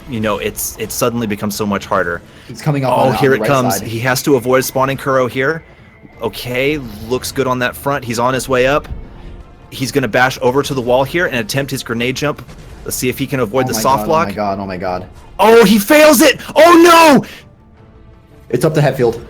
You know, it suddenly becomes so much harder. He's coming up. Oh, here it comes. Side. He has to avoid spawning Kuro here. Okay, looks good on that front. He's on his way up. He's going to bash over to the wall here and attempt his grenade jump. Let's see if he can avoid the soft block. Oh my god, oh my god. Oh, he fails it! Oh no! It's up to Hetfield.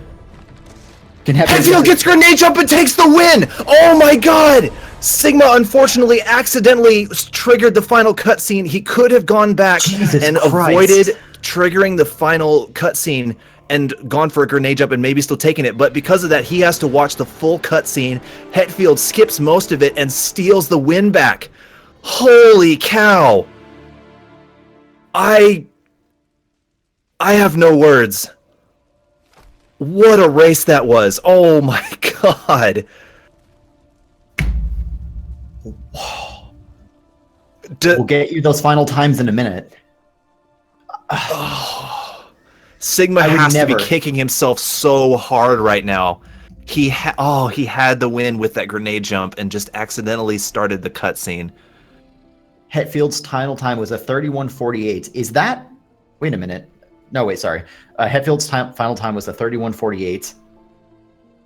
Hetfield gets grenade jump and takes the win! Oh my god! Sigma unfortunately accidentally triggered the final cutscene. He could have gone back avoided triggering the final cutscene and gone for a grenade jump and maybe still taking it. But because of that, he has to watch the full cutscene. Hetfield skips most of it and steals the win back. Holy cow! I have no words. What a race that was. Oh my god. We'll get you those final times in a minute. Sigma has to be kicking himself so hard right now. He had the win with that grenade jump and just accidentally started the cutscene. Hetfield's final time was a 31:48. Is that... Wait a minute. No, wait, sorry. Hetfield's final time was a 31:48.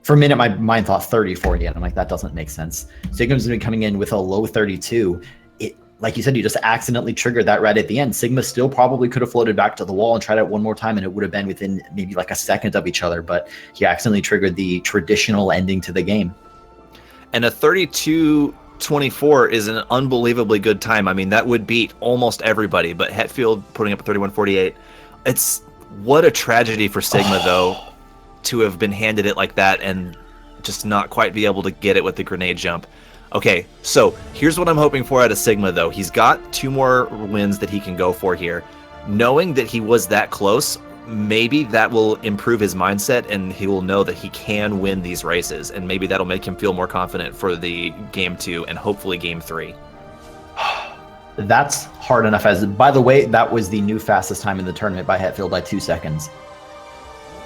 For a minute, my mind thought 30-40, and I'm like, that doesn't make sense. Sigma's been coming in with a low 32. It, like you said, you just accidentally triggered that right at the end. Sigma still probably could have floated back to the wall and tried it one more time, and it would have been within maybe like a second of each other, but he accidentally triggered the traditional ending to the game. And a 32-24 is an unbelievably good time. I mean, that would beat almost everybody, but Hetfield putting up a 31-48. It's what a tragedy for Sigma, though, to have been handed it like that and just not quite be able to get it with the grenade jump. Okay, so here's what I'm hoping for out of Sigma, though. He's got 2 more wins that he can go for here. Knowing that he was that close, maybe that will improve his mindset and he will know that he can win these races, and maybe that'll make him feel more confident for the game 2 and hopefully game 3. That's hard enough. As by the way, that was the new fastest time in the tournament by Hetfield by 2 seconds.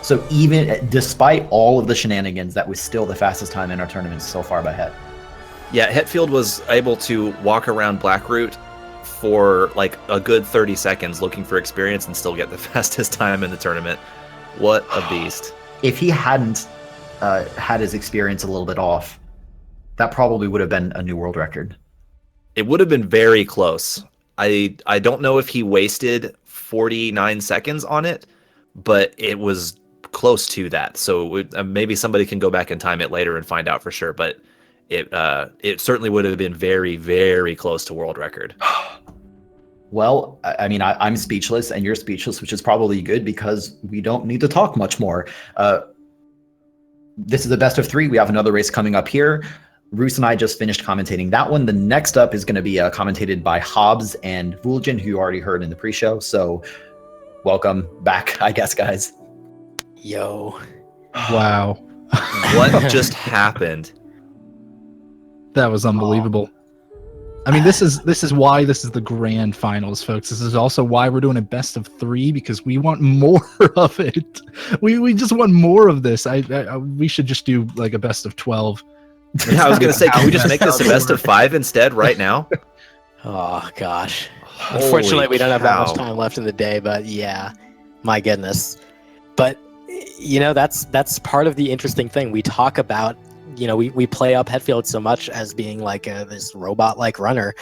So even despite all of the shenanigans, that was still the fastest time in our tournament so far by Het. Yeah, Hetfield was able to walk around Blackroot for like a good 30 seconds looking for experience and still get the fastest time in the tournament. What a beast. If he hadn't had his experience a little bit off, that probably would have been a new world record. It would have been very close. I don't know if he wasted 49 seconds on it, but it was close to that. So maybe somebody can go back and time it later and find out for sure, but it certainly would have been very, very close to world record. Well, I mean, I'm speechless and you're speechless, which is probably good because we don't need to talk much more. This is the best of 3. We have another race coming up here. Roos and I just finished commentating that one. The next up is going to be commentated by Hobbs and Vuljan, who you already heard in the pre-show. So welcome back, I guess, guys. Yo. Wow. What just happened? That was unbelievable. I mean, this is why this is the grand finals, folks. This is also why we're doing a best of 3, because we want more of it. We just want more of this. We should just do like a best of 12. Yeah, I was gonna say, can we just make this a best of 5 instead right now? Oh gosh. Holy Unfortunately, we don't have that cow. much time left in the day, but yeah, my goodness. But you know, that's part of the interesting thing. We talk about, you know, we play up Hetfield so much as being like this robot-like runner,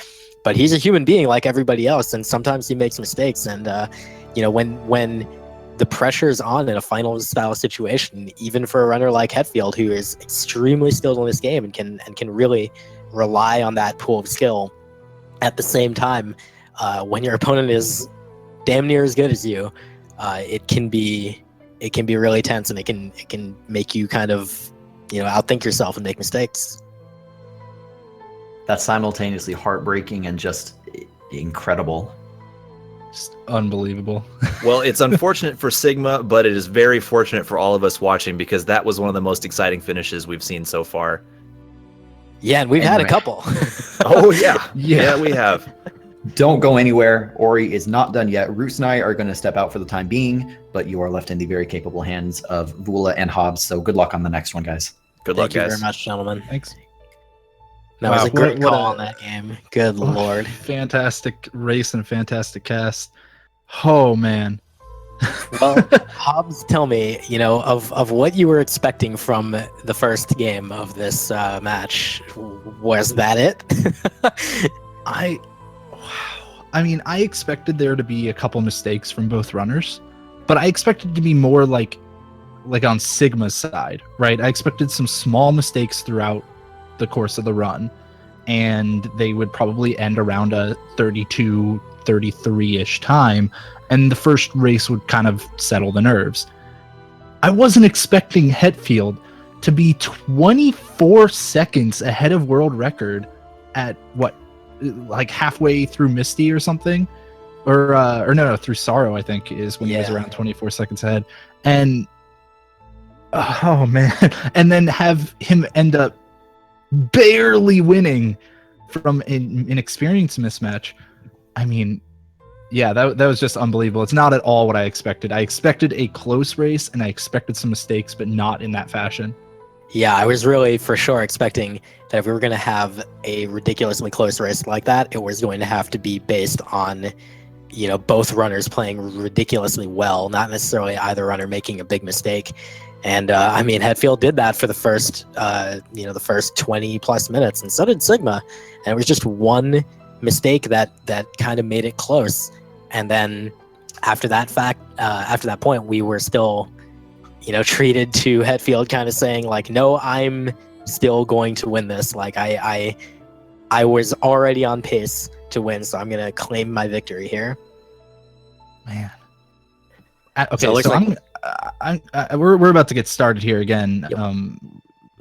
but he's a human being like everybody else, and sometimes he makes mistakes. And you know, when the pressure is on in a finals style situation, even for a runner like Hetfield, who is extremely skilled in this game and can really rely on that pool of skill, at the same time, when your opponent is damn near as good as you, it can be really tense, and it can make you kind of, you know, outthink yourself and make mistakes. That's simultaneously heartbreaking and just incredible. Just unbelievable. Well, it's unfortunate for Sigma, but it is very fortunate for all of us watching, because that was one of the most exciting finishes we've seen so far. Yeah, and we've had a couple. Oh, yeah. Yeah, we have. Don't go anywhere. Ori is not done yet. Roos and I are going to step out for the time being, but you are left in the very capable hands of Vula and Hobbs. So good luck on the next one, guys. Good luck, Thank you guys. very much, gentlemen. Thanks. That Wow, was a great what call a- on that game. Good lord. Fantastic race and fantastic cast. Oh man. Well, Hobbs, tell me, you know, of what you were expecting from the first game of this match. Was that it? I mean, I expected there to be a couple mistakes from both runners, but I expected it to be more like on Sigma's side, right? I expected some small mistakes throughout the course of the run, and they would probably end around a 32, 33-ish time, and the first race would kind of settle the nerves. I wasn't expecting Hetfield to be 24 seconds ahead of world record at what, like halfway through Misty or something, or no, through Sorrow, I think is when he was around 24 seconds ahead. And oh man, and then have him end up barely winning from an experience mismatch. I mean, yeah, that was just unbelievable. It's not at all what I expected. I expected a close race and I expected some mistakes, but not in that fashion. Yeah, I was really for sure expecting that if we were going to have a ridiculously close race like that, it was going to have to be based on, you know, both runners playing ridiculously well, not necessarily either runner making a big mistake. And I mean, Hetfield did that for the first, the first 20 plus minutes, and so did Sigma. And it was just one mistake that kind of made it close. And then after that point, we were still, treated to Hetfield kind of saying like, no, I'm still going to win this. Like I was already on pace to win, so I'm gonna claim my victory here. Man. Okay, so we're about to get started here again. Yep.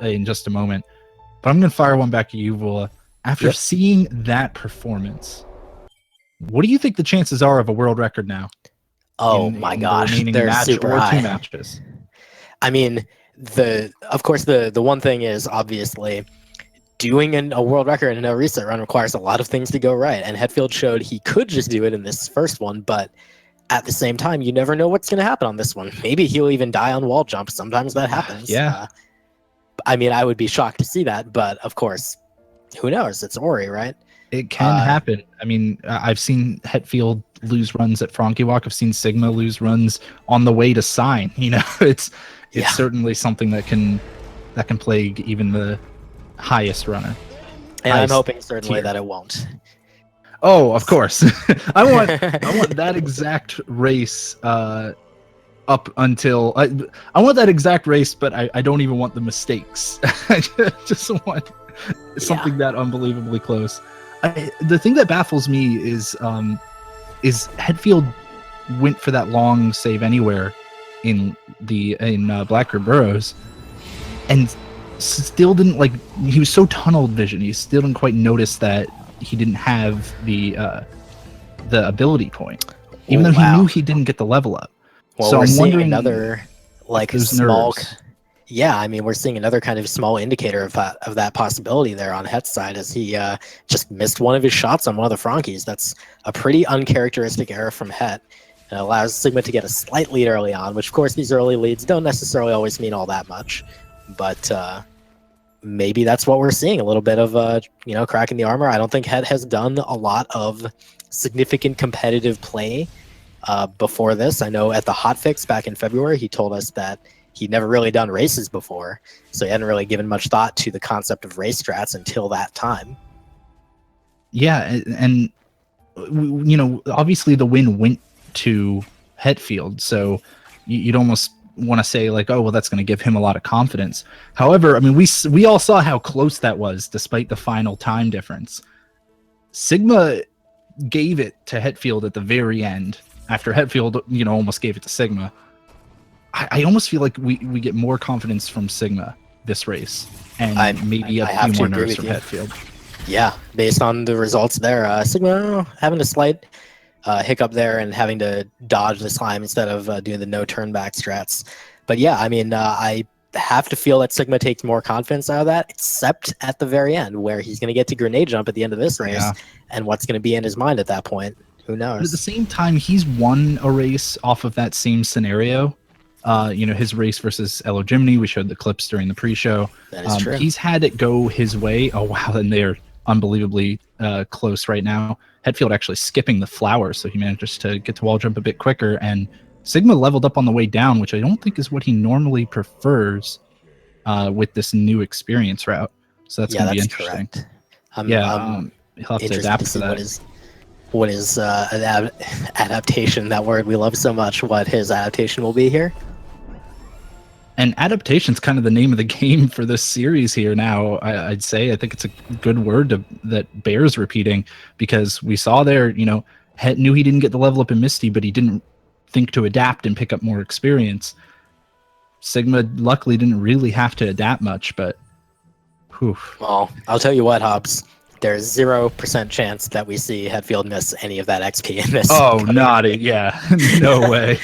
In just a moment, but I'm gonna fire one back at you, Vola. After seeing that performance, what do you think the chances are of a world record now? Oh my gosh, they're super high. 2 matches. I mean, of course the one thing is obviously doing a world record in a reset run requires a lot of things to go right, and Hetfield showed he could just do it in this first one, but at the same time, you never know what's going to happen on this one. Maybe he'll even die on wall jump. Sometimes that happens. Yeah. I mean, I would be shocked to see that, but of course, who knows? It's Ori, right? It can happen. I mean, I've seen Hetfield lose runs at Frankie Walk. I've seen Sigma lose runs on the way to sign. It's certainly something that can plague even the highest runner. And I'm hoping certainly that it won't. Oh, of course. I want that exact race up until I want that exact race, but I don't even want the mistakes. I just want something that unbelievably close. The thing that baffles me is Hetfield went for that long save anywhere in Blackbird Burrows, and still didn't he was so tunnel vision. He still didn't quite notice that he didn't have the ability point, even though he knew he didn't get the level up. Well, so we're I'm seeing wondering another small nerves. Yeah, I mean, we're seeing another kind of small indicator of that possibility there on Het's side, as he just missed one of his shots on one of the Frankies. That's a pretty uncharacteristic error from Het. It allows Sigma to get a slight lead early on, which of course these early leads don't necessarily always mean all that much, but maybe that's what we're seeing, a little bit of cracking the armor. I don't think Het has done a lot of significant competitive play before this. I know at the hotfix back in February, he told us that he'd never really done races before, so he hadn't really given much thought to the concept of race strats until that time. Yeah, and obviously the win went to Hetfield, so you'd almost want to say like, oh well, that's going to give him a lot of confidence. However, I mean, we all saw how close that was, despite the final time difference. Sigma gave it to Hetfield at the very end, after Hetfield almost gave it to Sigma. I almost feel like we get more confidence from Sigma this race, and maybe a few more nerves from Hetfield. Yeah, based on the results there, Sigma having a slight hiccup there and having to dodge the slime instead of doing the no turn back strats. But yeah, I mean, I have to feel that Sigma takes more confidence out of that, except at the very end, where he's going to get to grenade jump at the end of this race, and what's going to be in his mind at that point, who knows? But at the same time, he's won a race off of that same scenario. His race versus Elo Jimny, we showed the clips during the pre-show. That is true. He's had it go his way. Oh wow, and they're unbelievably close right now. Hetfield actually skipping the flowers, so he manages to get to wall jump a bit quicker, and Sigma leveled up on the way down, which I don't think is what he normally prefers with this new experience route. So that's going to be interesting. Correct. He'll have to adapt to that. What is adaptation, that word we love so much, what his adaptation will be here? And adaptation's kind of the name of the game for this series here now, I'd say. I think it's a good word that bears repeating, because we saw there, Het knew he didn't get the level up in Misty, but he didn't think to adapt and pick up more experience. Sigma luckily didn't really have to adapt much, but whew. Well, I'll tell you what, Hobbs. There's 0% chance that we see Hetfield miss any of that XP in this. Oh, not it. Yeah. No way.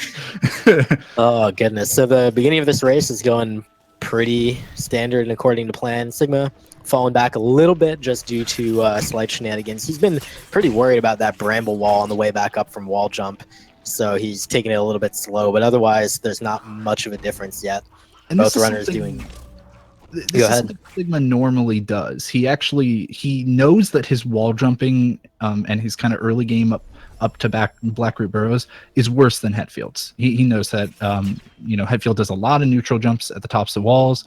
Oh, goodness. So the beginning of this race is going pretty standard and according to plan. Sigma falling back a little bit just due to slight shenanigans. He's been pretty worried about that bramble wall on the way back up from wall jump, so he's taking it a little bit slow, but otherwise there's not much of a difference yet. And both runners doing... This is what Sigma normally does. He knows that his wall jumping and his kind of early game up to Blackroot Burrows is worse than Hetfield's. He knows that, Hetfield does a lot of neutral jumps at the tops of walls.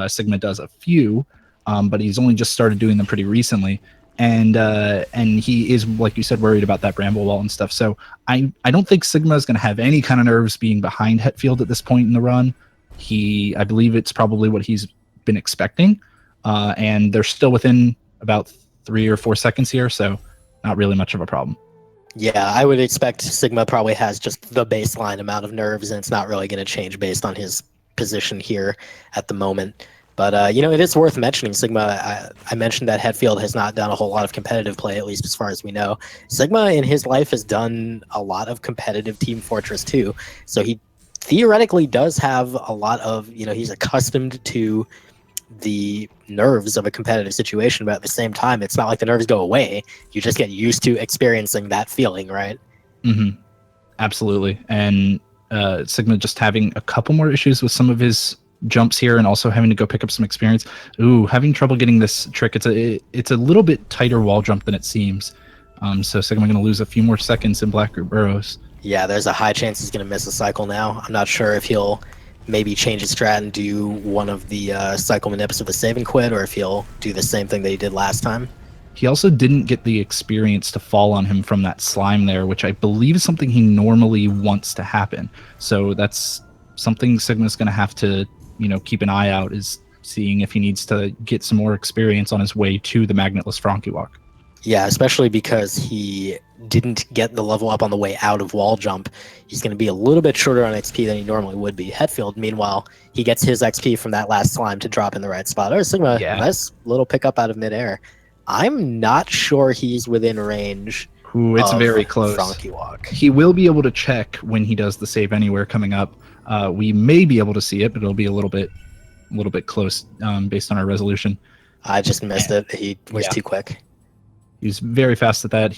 Sigma does a few, but he's only just started doing them pretty recently. And he is, like you said, worried about that bramble wall and stuff. So I don't think Sigma is going to have any kind of nerves being behind Hetfield at this point in the run. I believe it's probably what he's been expecting. And they're still within about 3 or 4 seconds here, so not really much of a problem. Yeah, I would expect Sigma probably has just the baseline amount of nerves, and it's not really going to change based on his position here at the moment. But, it is worth mentioning Sigma. I mentioned that Hetfield has not done a whole lot of competitive play, at least as far as we know. Sigma in his life has done a lot of competitive Team Fortress too. So he theoretically does have a lot of, he's accustomed to the nerves of a competitive situation, but at the same time, it's not like the nerves go away. You just get used to experiencing that feeling, right? Mm-hmm. Absolutely. And Sigma just having a couple more issues with some of his jumps here, and also having to go pick up some experience. Having trouble getting this trick. It's a little bit tighter wall jump than it seems. So Sigma going to lose a few more seconds in Blackroot Burrows. Yeah, there's a high chance he's going to miss a cycle now. I'm not sure if he'll maybe change his strat and do one of the cycle manips with a save and quit, or if he'll do the same thing that he did last time. He also didn't get the experience to fall on him from that slime there, which I believe is something he normally wants to happen. So that's something Sigma's going to have to keep an eye out, is seeing if he needs to get some more experience on his way to the magnetless Frankie Walk. Yeah, especially because he didn't get the level up on the way out of wall jump. He's going to be a little bit shorter on XP than he normally would be. Hetfield, meanwhile, he gets his XP from that last slime to drop in the right spot. Oh, Sigma, nice little pickup out of midair. I'm not sure he's within range. It's very close. Frankie Walk. He will be able to check when he does the save anywhere coming up. We may be able to see it, but it'll be a little bit close based on our resolution. I just missed it. He was too quick. He's very fast at that.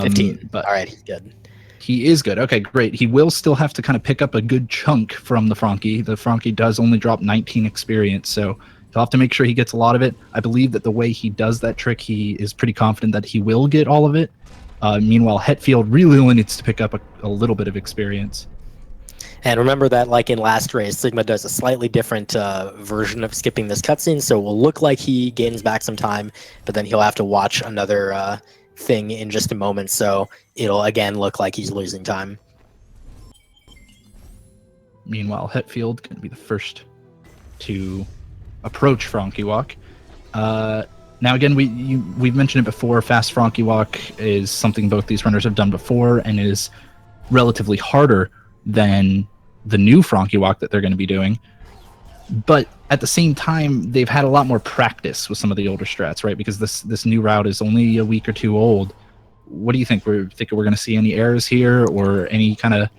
15. But all right, he's good. He is good. Okay, great. He will still have to kind of pick up a good chunk from the Frankie. The Frankie does only drop 19 experience, so he'll have to make sure he gets a lot of it. I believe that the way he does that trick, he is pretty confident that he will get all of it. Meanwhile, Hetfield really only needs to pick up a little bit of experience. And remember that, like in last race, Sigma does a slightly different version of skipping this cutscene, so it will look like he gains back some time, but then he'll have to watch another thing in just a moment, so it'll again look like he's losing time. Meanwhile, Hetfield going to be the first to approach Frankie Walk. Now again, we've mentioned it before, fast Frankie Walk is something both these runners have done before, and is relatively harder than the new Frankie Walk that they're going to be doing. But at the same time, they've had a lot more practice with some of the older strats, right? Because this new route is only a week or two old. What do you think? We're going to see any errors here, or any kind of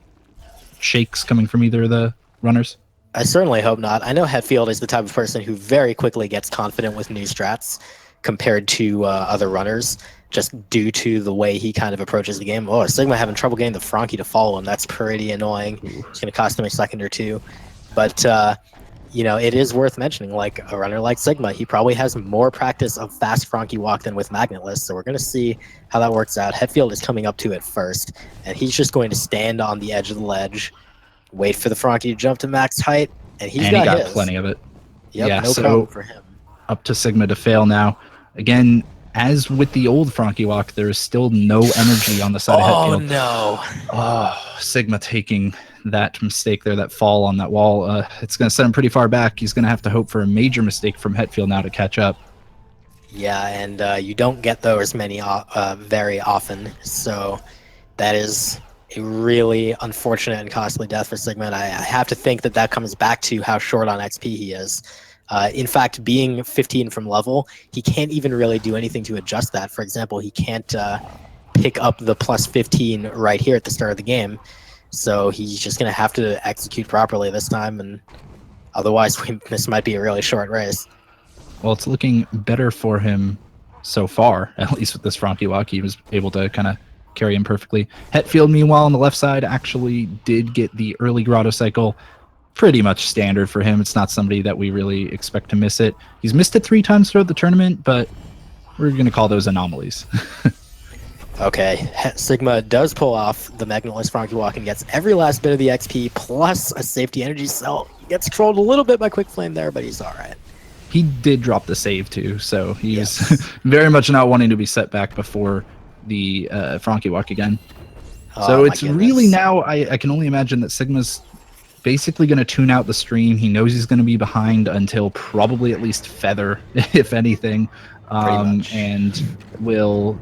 shakes coming from either of the runners? I certainly hope not. I know Hetfield is the type of person who very quickly gets confident with new strats compared to other runners, just due to the way he kind of approaches the game. Oh, Sigma having trouble getting the Frankie to follow him. That's pretty annoying. It's going to cost him a second or two. But, it is worth mentioning, like a runner like Sigma, he probably has more practice of fast Frankie Walk than with Magnetless. So we're going to see how that works out. Hetfield is coming up to it first, and he's just going to stand on the edge of the ledge, wait for the Frankie to jump to max height, and he got his. Plenty of it. Yep, no problem for him. Up to Sigma to fail now. Again, as with the old Frankie Walk, there is still no energy on the side of Hetfield. Oh, no. Oh, Sigma taking that mistake there, that fall on that wall. It's going to set him pretty far back. He's going to have to hope for a major mistake from Hetfield now to catch up. Yeah, and you don't get those many very often, so that is a really unfortunate and costly death for Sigma, and I have to think that comes back to how short on XP he is. In fact, being 15 from level, he can't even really do anything to adjust that. For example, he can't pick up the plus 15 right here at the start of the game, so he's just going to have to execute properly this time, and otherwise this might be a really short race. Well, it's looking better for him so far, at least with this Frankie Walk. He was able to kind of carry him perfectly. Hetfield, meanwhile, on the left side, actually did get the early grotto cycle. Pretty much standard for him. It's not somebody that we really expect to miss it. He's missed it 3 times throughout the tournament, but we're going to call those anomalies. Okay, Sigma does pull off the Magnetless Frankie Walk and gets every last bit of the XP plus a safety energy cell. He gets trolled a little bit by Quick Flame there, but he's all right. He did drop the save too, so he was Yes. very much not wanting to be set back before the Frankie Walk again. Oh, So my it's goodness. really now, I can only imagine that Sigma's basically going to tune out the stream. He knows he's going to be behind until probably at least Feather, if anything, Pretty much. and will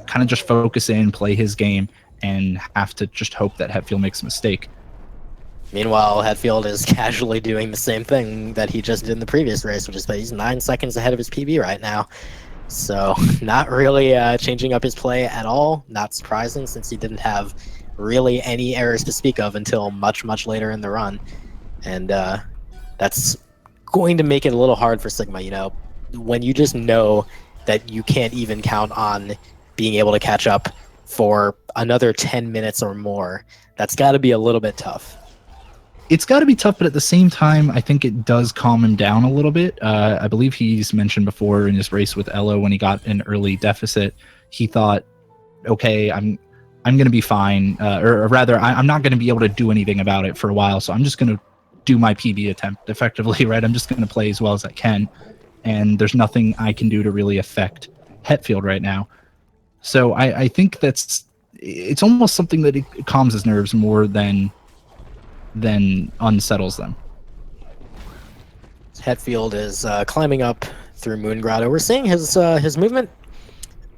kind of just focus in, play his game, and have to just hope that Hetfield makes a mistake. Meanwhile, Hetfield is casually doing the same thing that he just did in the previous race, which is that he's 9 seconds ahead of his PB right now. So not really changing up his play at all. Not surprising since he didn't have really any errors to speak of until much, much later in the run. And that's going to make it a little hard for Sigma, you know, when you just know that you can't even count on being able to catch up for another 10 minutes or more. That's got to be a little bit tough. It's got to be tough, but at the same time, I think it does calm him down a little bit. I believe he's mentioned before in his race with Elo when he got an early deficit, he thought, okay, I'm going to be fine, or rather, I'm not going to be able to do anything about it for a while, so I'm just going to do my PB attempt effectively, right? I'm just going to play as well as I can, and there's nothing I can do to really affect Hetfield right now. So I think it's almost something that it calms his nerves more than unsettles them. Hetfield is climbing up through Moon Grotto. We're seeing his movement.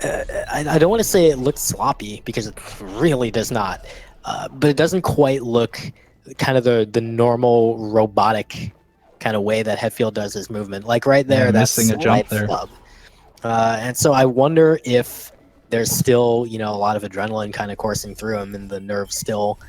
I don't want to say it looks sloppy because it really does not, but it doesn't quite look kind of the normal robotic kind of way that Hetfield does his movement. Like right there, that's missing a jump there. flub. And so I wonder if there's still, you know, a lot of adrenaline kind of coursing through him, and the nerves still,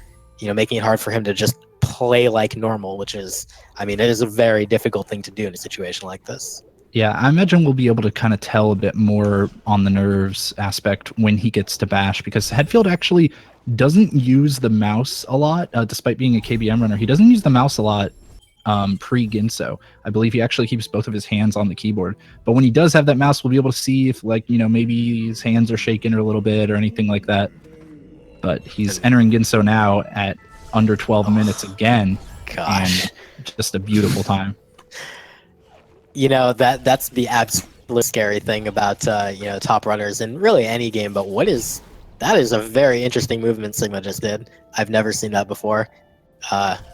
you know, making it hard for him to just play like normal, which is, I mean, it is a very difficult thing to do in a situation like this. Yeah, I imagine we'll be able to kind of tell a bit more on the nerves aspect when he gets to Bash, because Hetfield actually doesn't use the mouse a lot, despite being a KBM runner. He doesn't use the mouse a lot pre-Ginso. I believe he actually keeps both of his hands on the keyboard. But when he does have that mouse, we'll be able to see if, like, you know, maybe his hands are shaking a little bit or anything like that. But he's entering Ginso now at under 12 minutes again. Gosh. And just a beautiful time. You know, that's the absolute scary thing about you know, top runners in really any game, but that is a very interesting movement Sigma just did. I've never seen that before.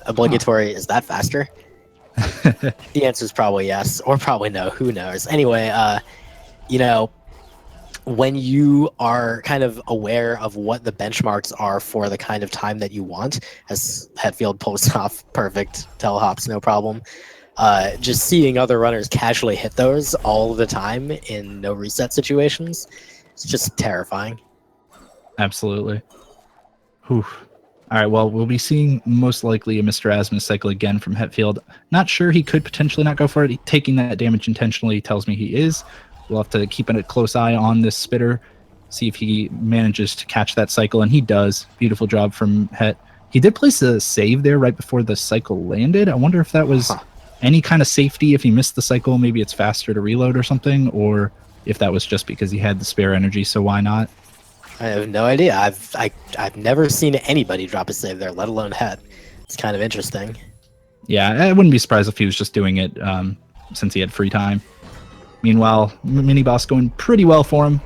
Obligatory, is that faster? The answer is probably yes, or probably no, who knows. Anyway, you know, when you are kind of aware of what the benchmarks are for the kind of time that you want, as Hetfield pulls off perfect telehops, no problem, just seeing other runners casually hit those all the time in no reset situations, it's just terrifying. Absolutely. Whew. All right, well, we'll be seeing most likely a Mr. Asmus cycle again from Hetfield. Not sure, he could potentially not go for it. Taking that damage intentionally tells me he is. We'll have to keep a close eye on this spitter, see if he manages to catch that cycle, and he does. Beautiful job from Het. He did place a save there right before the cycle landed. I wonder if that was any kind of safety. If he missed the cycle, maybe it's faster to reload or something, or if that was just because he had the spare energy, so why not? I have no idea. I've never seen anybody drop a save there, let alone Het. It's kind of interesting. Yeah, I wouldn't be surprised if he was just doing it since he had free time. Meanwhile, mini boss going pretty well for him.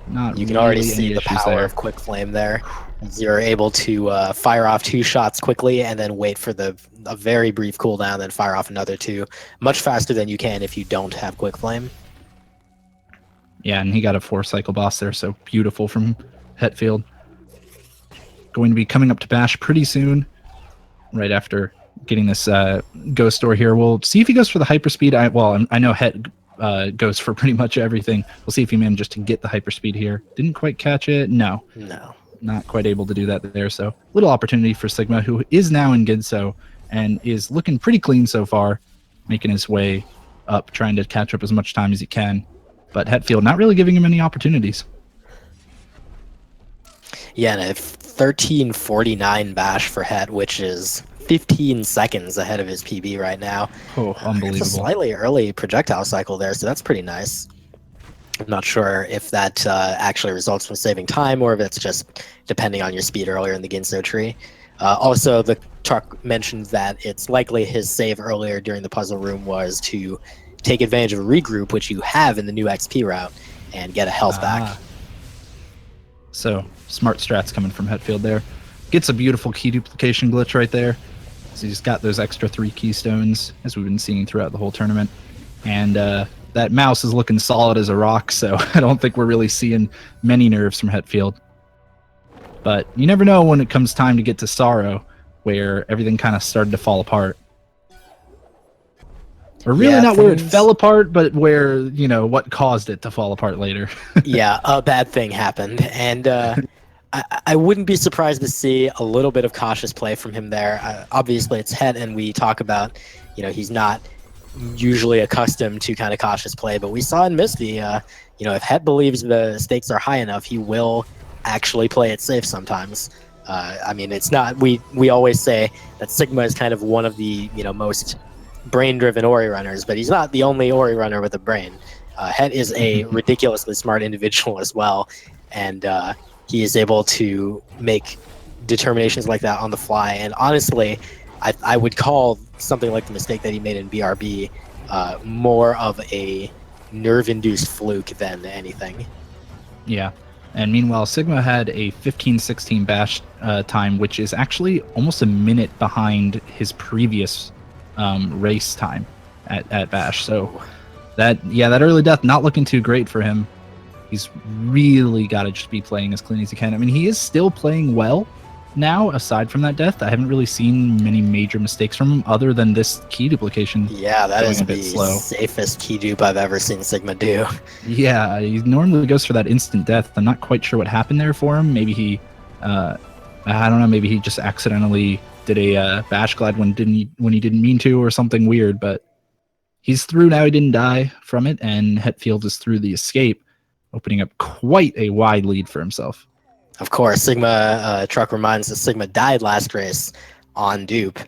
Not You can really already any see the issues power there. of Quick Flame there. As you're able to fire off 2 shots quickly and then wait for a very brief cooldown, then fire off another 2. Much faster than you can if you don't have Quick Flame. Yeah, and he got a 4-cycle boss there, so beautiful from Hetfield. Going to be coming up to Bash pretty soon, right after getting this Ghost Door here. We'll see if he goes for the hyperspeed. I know Het goes for pretty much everything. We'll see if he manages to get the hyperspeed here. Didn't quite catch it. No, not quite able to do that there. So little opportunity for Sigma, who is now in Ginso and is looking pretty clean so far, making his way up, trying to catch up as much time as he can. But Hetfield not really giving him any opportunities. Yeah, and a 13:49 Bash for Het, which is 15 seconds ahead of his PB right now. Oh, unbelievable. It's a slightly early projectile cycle there, so that's pretty nice. I'm not sure if that actually results from saving time or if it's just depending on your speed earlier in the Ginso tree. Also, the truck mentions that it's likely his save earlier during the puzzle room was to take advantage of a regroup, which you have in the new XP route, and get a health back. So, smart strats coming from Hetfield there. Gets a beautiful key duplication glitch right there. So he's got those extra 3 keystones, as we've been seeing throughout the whole tournament. And that mouse is looking solid as a rock, so I don't think we're really seeing many nerves from Hetfield. But you never know when it comes time to get to Sorrow, where everything kind of started to fall apart. Or really not where it fell apart, but where, you know, what caused it to fall apart later. Yeah, a bad thing happened. And I wouldn't be surprised to see a little bit of cautious play from him there. Obviously, it's Het, and we talk about, you know, he's not usually accustomed to kind of cautious play, but we saw in Misty, you know, if Het believes the stakes are high enough, he will actually play it safe sometimes. I mean, it's not, we always say that Sigma is kind of one of the, you know, most brain-driven Ori runners, but he's not the only Ori runner with a brain. Het is a ridiculously smart individual as well, and he is able to make determinations like that on the fly. And honestly, I would call something like the mistake that he made in BRB more of a nerve-induced fluke than anything. Yeah. And meanwhile, Sigma had a 15:16 bash time, which is actually almost a minute behind his previous race time at bash. So that early death not looking too great for him. He's really got to just be playing as clean as he can. I mean, he is still playing well now, aside from that death. I haven't really seen many major mistakes from him other than this key duplication. Yeah, that is the safest key dupe I've ever seen Sigma do. Yeah, he normally goes for that instant death. I'm not quite sure what happened there for him. Maybe he, I don't know, maybe he just accidentally did a bash glide when he didn't mean to, or something weird, but he's through now. He didn't die from it, and Hetfield is through the escape, opening up quite a wide lead for himself. Of course, Sigma truck reminds us Sigma died last race on dupe,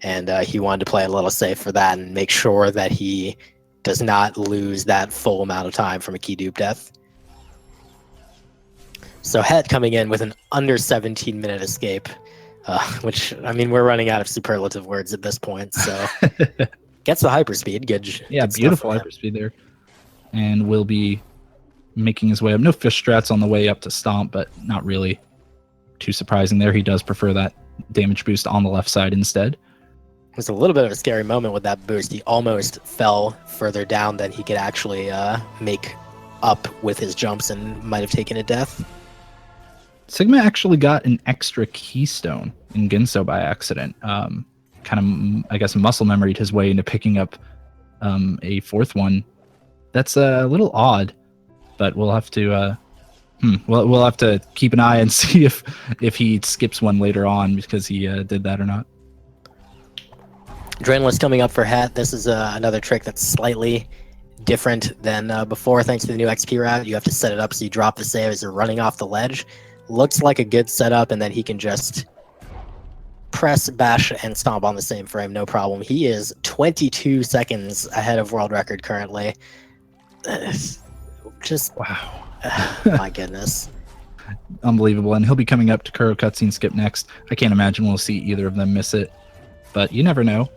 and he wanted to play a little safe for that and make sure that he does not lose that full amount of time from a key dupe death. So Het coming in with an under 17-minute escape, which, I mean, we're running out of superlative words at this point, so gets the hyperspeed. Good. Yeah, good beautiful hyperspeed there. And will be making his way up. No fish strats on the way up to Stomp, but not really too surprising there. He does prefer that damage boost on the left side instead. It was a little bit of a scary moment with that boost. He almost fell further down than he could actually make up with his jumps and might have taken a death. Sigma actually got an extra keystone in Ginso by accident. Kind of, I guess, muscle memoried his way into picking up a fourth one. That's a little odd. But we'll have to we'll have to keep an eye and see if he skips one later on because he did that or not. Adrenaline's coming up for Het. This is another trick that's slightly different than before thanks to the new XP route. You have to set it up so you drop the save as you're running off the ledge. Looks like a good setup, and then he can just press, bash, and stomp on the same frame, no problem. He is 22 seconds ahead of world record currently. Just wow. My goodness. Unbelievable. And he'll be coming up to Kuro cutscene skip next. I can't imagine we'll see either of them miss it, but you never know.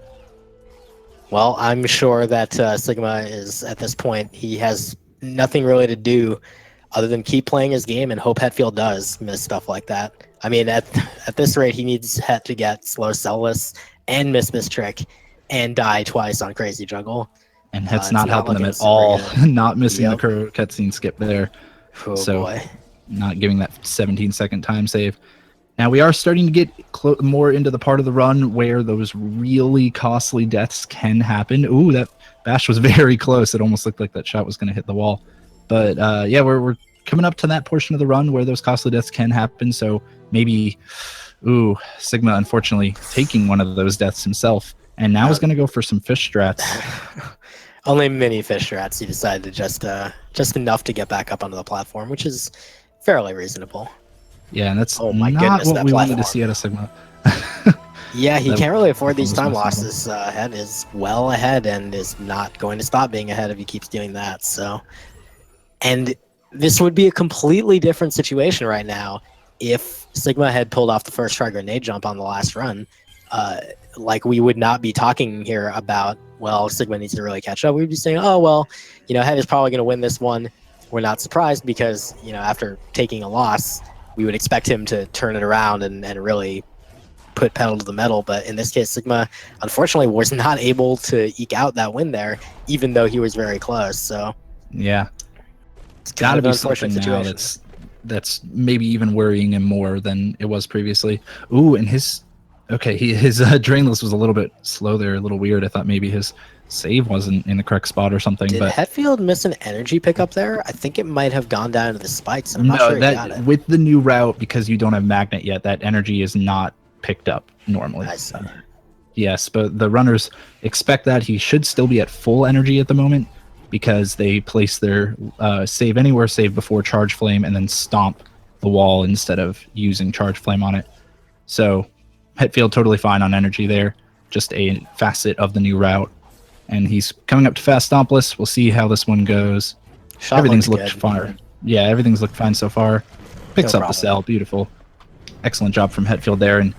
Well, I'm sure that Sigma is, at this point, he has nothing really to do other than keep playing his game and hope Hetfield does miss stuff like that. I mean, at this rate, he needs Het to get slow cellless and miss this trick and die twice on Crazy Juggle. And Het's not helping them at all, not missing the Kuro cutscene skip there. Oh, so boy. Not giving that 17-second time save. Now we are starting to get more into the part of the run where those really costly deaths can happen. Ooh, that bash was very close. It almost looked like that shot was going to hit the wall. But yeah, we're coming up to that portion of the run where those costly deaths can happen. So maybe, Sigma unfortunately taking one of those deaths himself. And now is going to go for some fish strats. Only mini fish strats. He decided to just enough to get back up onto the platform, which is fairly reasonable. Yeah, and that's oh my not goodness, what we wanted to see out of Sigma. Yeah, he can't really afford these time losses. Het is well ahead and is not going to stop being ahead if he keeps doing that. So And this would be a completely different situation right now if Sigma had pulled off the first try grenade jump on the last run. Like, we would not be talking here about, well, Sigma needs to really catch up. We'd be saying, oh, well, Het is probably going to win this one. We're not surprised because, after taking a loss, we would expect him to turn it around and really put pedal to the metal. But in this case, Sigma, unfortunately, was not able to eke out that win there, even though he was very close. So yeah, it's got to be something now that's maybe even worrying him more than it was previously. Ooh, and his Drainless was a little bit slow there, a little weird. I thought maybe his save wasn't in the correct spot or something. Did Hetfield miss an energy pickup there? I think it might have gone down to the spikes. I'm not sure he got it. With the new route, because you don't have magnet yet, that energy is not picked up normally. I see. Yes, but the runners expect that. He should still be at full energy at the moment because they place their save anywhere save before charge flame and then stomp the wall instead of using charge flame on it. So Hetfield totally fine on energy there, just a facet of the new route. And he's coming up to fast stompless. We'll see how this one goes. Everything's looked fine. Yeah, everything's looked fine so far. Picks up the cell. Beautiful. Excellent job from Hetfield there. And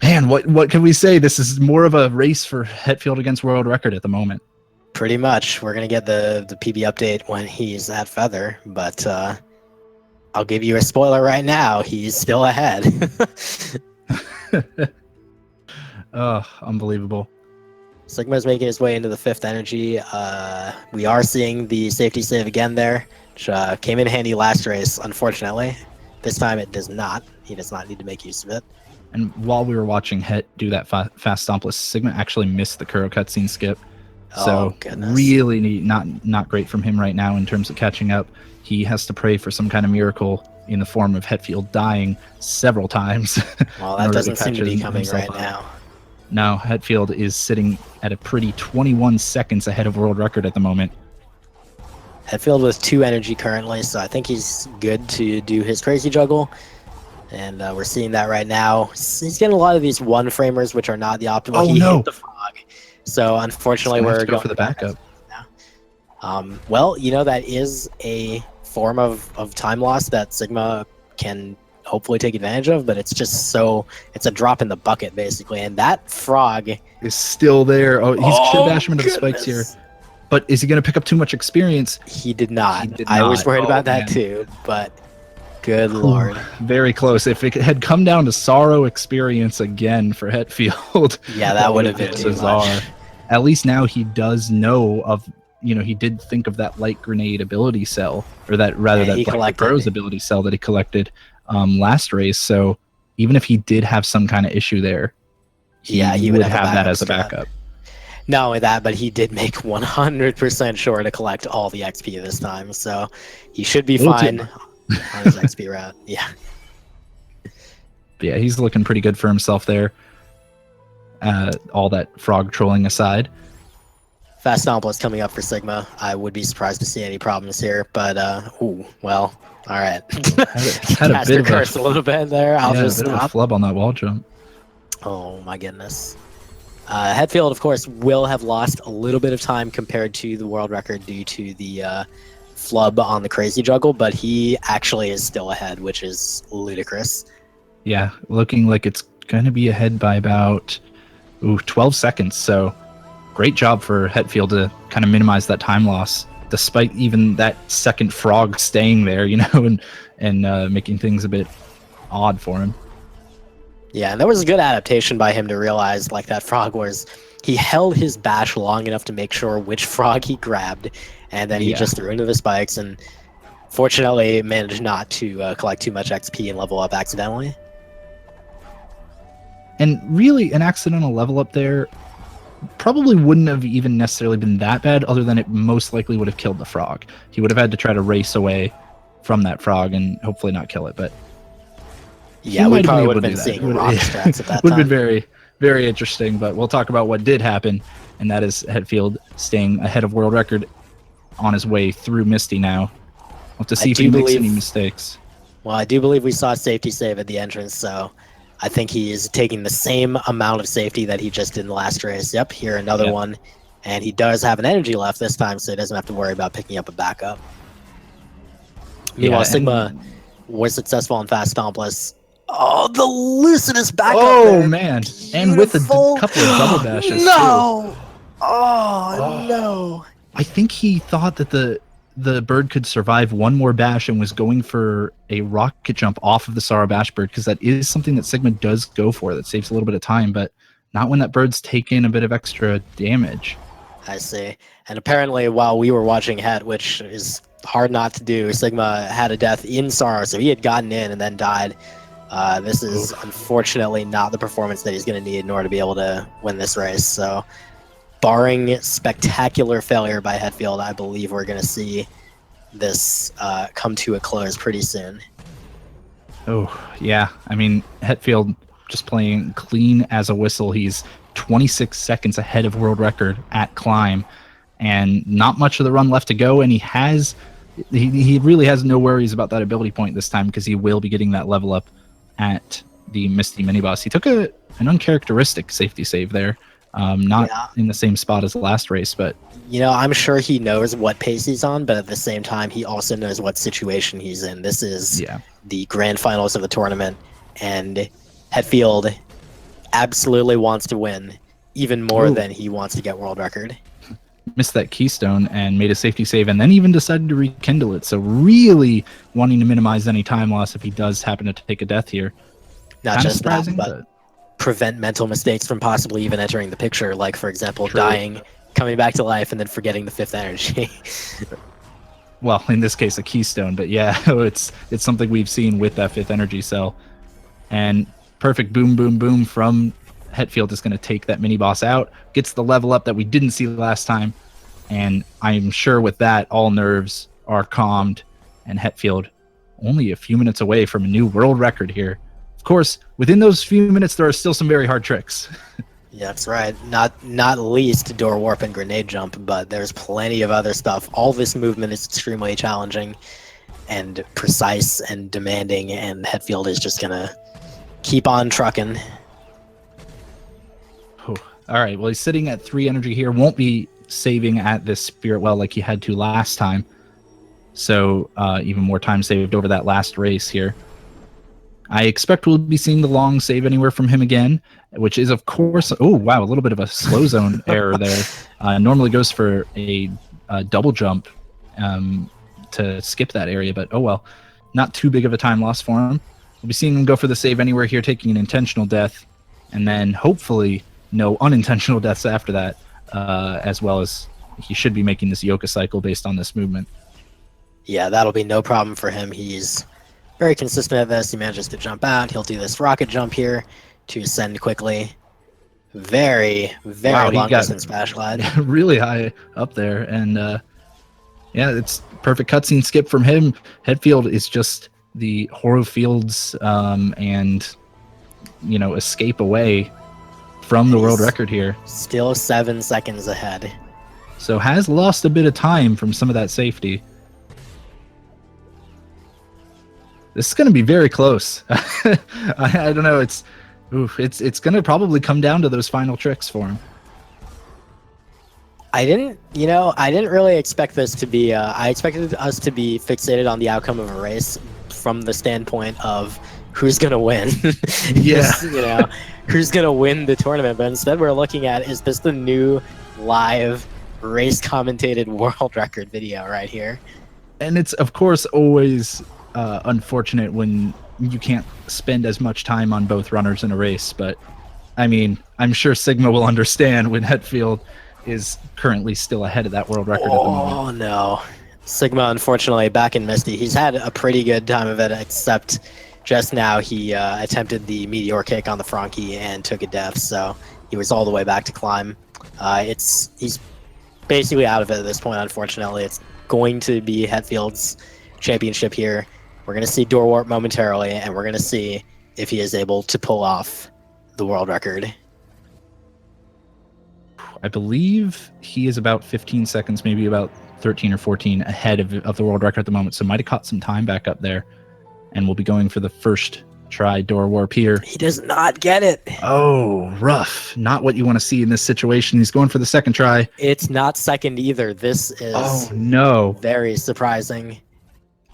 man, what can we say? This is more of a race for Hetfield against world record at the moment. Pretty much. We're going to get the PB update when he's at Feather, but I'll give you a spoiler right now. He's still ahead. Oh, unbelievable. Sigma's making his way into the 5th energy. We are seeing the safety save again there, which came in handy last race, unfortunately. This time it does not. He does not need to make use of it. And while we were watching Het do that fast stompless, Sigma actually missed the Kuro cutscene skip. So really not great from him right now in terms of catching up. He has to pray for some kind of miracle in the form of Hetfield dying several times. Well, that doesn't seem to be coming right now. No, Hetfield is sitting at a pretty 21 seconds ahead of world record at the moment. Hetfield with 2 energy currently, so I think he's good to do his crazy juggle. And we're seeing that right now. He's getting a lot of these one-framers, which are not the optimal. Oh, he no. hit the frog. So unfortunately, we're going for the backup. Now. Well, that is a form of time loss that Sigma can hopefully take advantage of, but it's just it's a drop in the bucket, basically. And that frog is still there. Oh, he's should bash him into the spikes here. But is he going to pick up too much experience? He did not. I was worried about that too, but good lord. Very close. If it had come down to sorrow experience again for Hetfield, yeah, that would have been too much. At least now he does know of, he did think of that light grenade ability cell, or that Black Bros ability cell that he collected last race. So even if he did have some kind of issue there, he would have that as a backup. Not only that, but he did make 100% sure to collect all the XP this time, so he should be fine on his XP route. Yeah. Yeah, he's looking pretty good for himself there. All that frog trolling aside. Fast Stompless coming up for Sigma. I would be surprised to see any problems here, but all right. Had a bit of curse a little bit there. I'll just a bit of a flub on that wall jump. Oh my goodness. Hetfield, of course, will have lost a little bit of time compared to the world record due to the flub on the crazy juggle, but he actually is still ahead, which is ludicrous. Yeah, looking like it's going to be ahead by about 12 seconds. So great job for Hetfield to kind of minimize that time loss, despite even that second frog staying there, and making things a bit odd for him. Yeah, and that was a good adaptation by him to realize, that frog he held his bash long enough to make sure which frog he grabbed, and then he just threw into the spikes, and fortunately managed not to collect too much XP and level up accidentally. And really, an accidental level up there probably wouldn't have even necessarily been that bad, other than it most likely would have killed the frog. He would have had to try to race away from that frog and hopefully not kill it, but yeah, we probably would have been seeing rock strats at that time. Would have been very, very interesting, but we'll talk about what did happen, and that is Hetfield staying ahead of world record on his way through Misty now. We'll have to see if he makes any mistakes. Well, I do believe we saw a safety save at the entrance, so I think he is taking the same amount of safety that he just did in the last race. Yep, here another one. And he does have an energy left this time, so he doesn't have to worry about picking up a backup. Meanwhile, Yeah, Sigma was successful on fast stompless. Oh, the lucidus back up Oh, there. man. And with a Beautiful. couple of double dashes, No. Oh, Oh. no. I think he thought that the bird could survive one more bash and was going for a rocket jump off of the Sara Bash bird, because that is something that Sigma does go for. That saves a little bit of time, but not when that bird's taking a bit of extra damage. I see. And apparently, while we were watching Het, which is hard not to do, Sigma had a death in Sara, so he had gotten in and then died. This is unfortunately not the performance that he's going to need in order to be able to win this race. So, barring spectacular failure by Hetfield, I believe we're going to see this come to a close pretty soon. Oh, yeah. I mean, Hetfield just playing clean as a whistle. He's 26 seconds ahead of world record at climb, and not much of the run left to go, and he really has no worries about that ability point this time, because he will be getting that level up at the Misty mini boss. He took an uncharacteristic safety save there, not in the same spot as the last race, but I'm sure he knows what pace he's on, but at the same time he also knows what situation he's in. This is the grand finals of the tournament, and Hetfield absolutely wants to win even more than he wants to get world record. Missed that keystone and made a safety save, and then even decided to rekindle it. So really wanting to minimize any time loss if he does happen to take a death here. Not just that, but prevent mental mistakes from possibly even entering the picture, like for example dying, coming back to life, and then forgetting the fifth energy. Well, in this case a keystone, but yeah, it's something we've seen with that fifth energy cell. And perfect boom, boom, boom from Hetfield is going to take that mini boss out, gets the level up that we didn't see last time, and I'm sure with that all nerves are calmed, and Hetfield only a few minutes away from a new world record here. Of course, within those few minutes there are still some very hard tricks. Yeah, that's right. Not least door warp and grenade jump, but there's plenty of other stuff. All this movement is extremely challenging and precise and demanding, and Hetfield is just going to keep on trucking. All right, well, he's sitting at 3 energy here. Won't be saving at this Spirit Well like he had to last time. So even more time saved over that last race here. I expect we'll be seeing the long save anywhere from him again, which is, of course... Oh, wow, a little bit of a slow zone error there. Normally goes for a double jump to skip that area, but oh well. Not too big of a time loss for him. We'll be seeing him go for the save anywhere here, taking an intentional death, and then hopefully no unintentional deaths after that, as well as he should be making this Yoka cycle based on this movement. Yeah, that'll be no problem for him. He's very consistent at this. He manages to jump out. He'll do this rocket jump here to ascend quickly. Very, very long distance smash glide. Really high up there, and yeah, it's perfect cutscene skip from him. Hetfield is just the Horo Fields and escape away from the world record here. Still 7 seconds ahead. So has lost a bit of time from some of that safety. This is going to be very close. I don't know. It's going to probably come down to those final tricks for him. I didn't really expect this to be. I expected us to be fixated on the outcome of a race from the standpoint of who's gonna win. Yeah. Who's gonna win the tournament. But instead, we're looking at, is this the new live race commentated world record video right here? And it's of course always unfortunate when you can't spend as much time on both runners in a race. But I mean, I'm sure Sigma will understand when Hetfield is currently still ahead of that world record at the moment. Oh no. Sigma, unfortunately, back in Misty. He's had a pretty good time of it, except just now he attempted the meteor kick on the Frankie and took a death, so he was all the way back to climb. He's basically out of it at this point, unfortunately. It's going to be Hetfield's championship here. We're going to see door warp momentarily, and we're going to see if he is able to pull off the world record. I believe he is about 15 seconds, maybe about 13 or 14 ahead of the world record at the moment, so might have caught some time back up there. And we'll be going for the first try door warp here. He does not get it. Oh, rough. Not what you want to see in this situation. He's going for the second try. It's not second either. This is oh no, very surprising.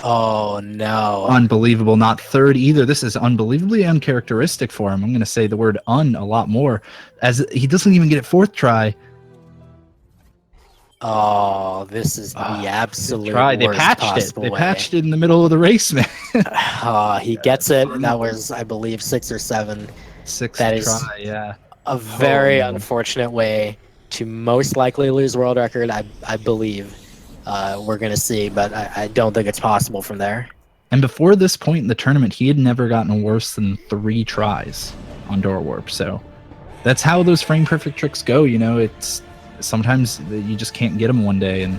Oh no. Unbelievable. Not third either. This is unbelievably uncharacteristic for him. I'm going to say the word a lot more, as he doesn't even get it fourth try. Oh, this is the absolute Try. They worst patched it. possible They way. patched it in the middle of the race, man. He gets it. That was, I believe, 6 or 7. Sixth That is try, yeah. a very man. unfortunate way to most likely lose world record. I believe we're gonna see, but I don't think it's possible from there. And before this point in the tournament, he had never gotten worse than 3 tries on door warp. So that's how those frame perfect tricks go. You know, it's sometimes you just can't get them one day, and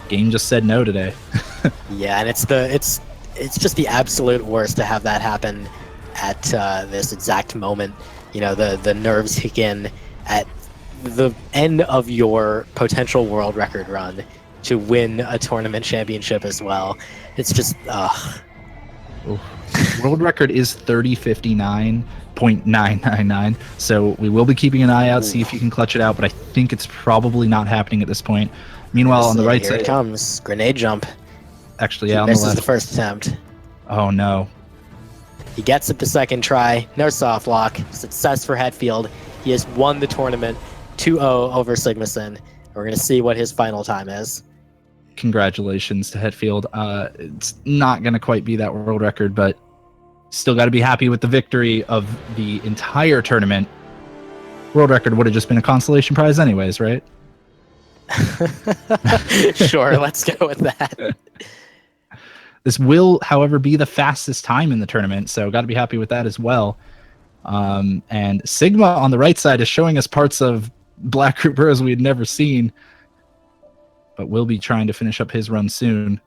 game just said no today. Yeah, and it's just the absolute worst to have that happen at this exact moment. You know, the nerves kick in at the end of your potential world record run to win a tournament championship as well. It's just World record is 30:59.999. So we will be keeping an eye out, see if you can clutch it out, but I think it's probably not happening at this point. Meanwhile, on the right here side, it comes. Grenade jump. actually, He yeah, on the misses left. the first attempt. Oh no. He gets it the second try. No soft lock. Success for Hetfield. He has won the tournament 2-0 over Sigmasin. We're going to see what his final time is. Congratulations to Hetfield. It's not going to quite be that world record, but still got to be happy with the victory of the entire tournament. World record would have just been a consolation prize anyways, right? Sure, let's go with that. This will, however, be the fastest time in the tournament, so got to be happy with that as well. And Sigma on the right side is showing us parts of Black Group Bros we had never seen, but will be trying to finish up his run soon.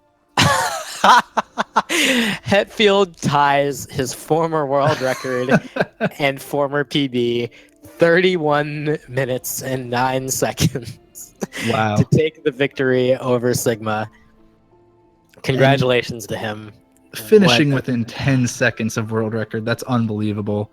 Hetfield ties his former world record and former PB 31 minutes and 9 seconds Wow. to take the victory over Sigma. Congratulations to him. Finishing within 10 seconds of world record. That's unbelievable.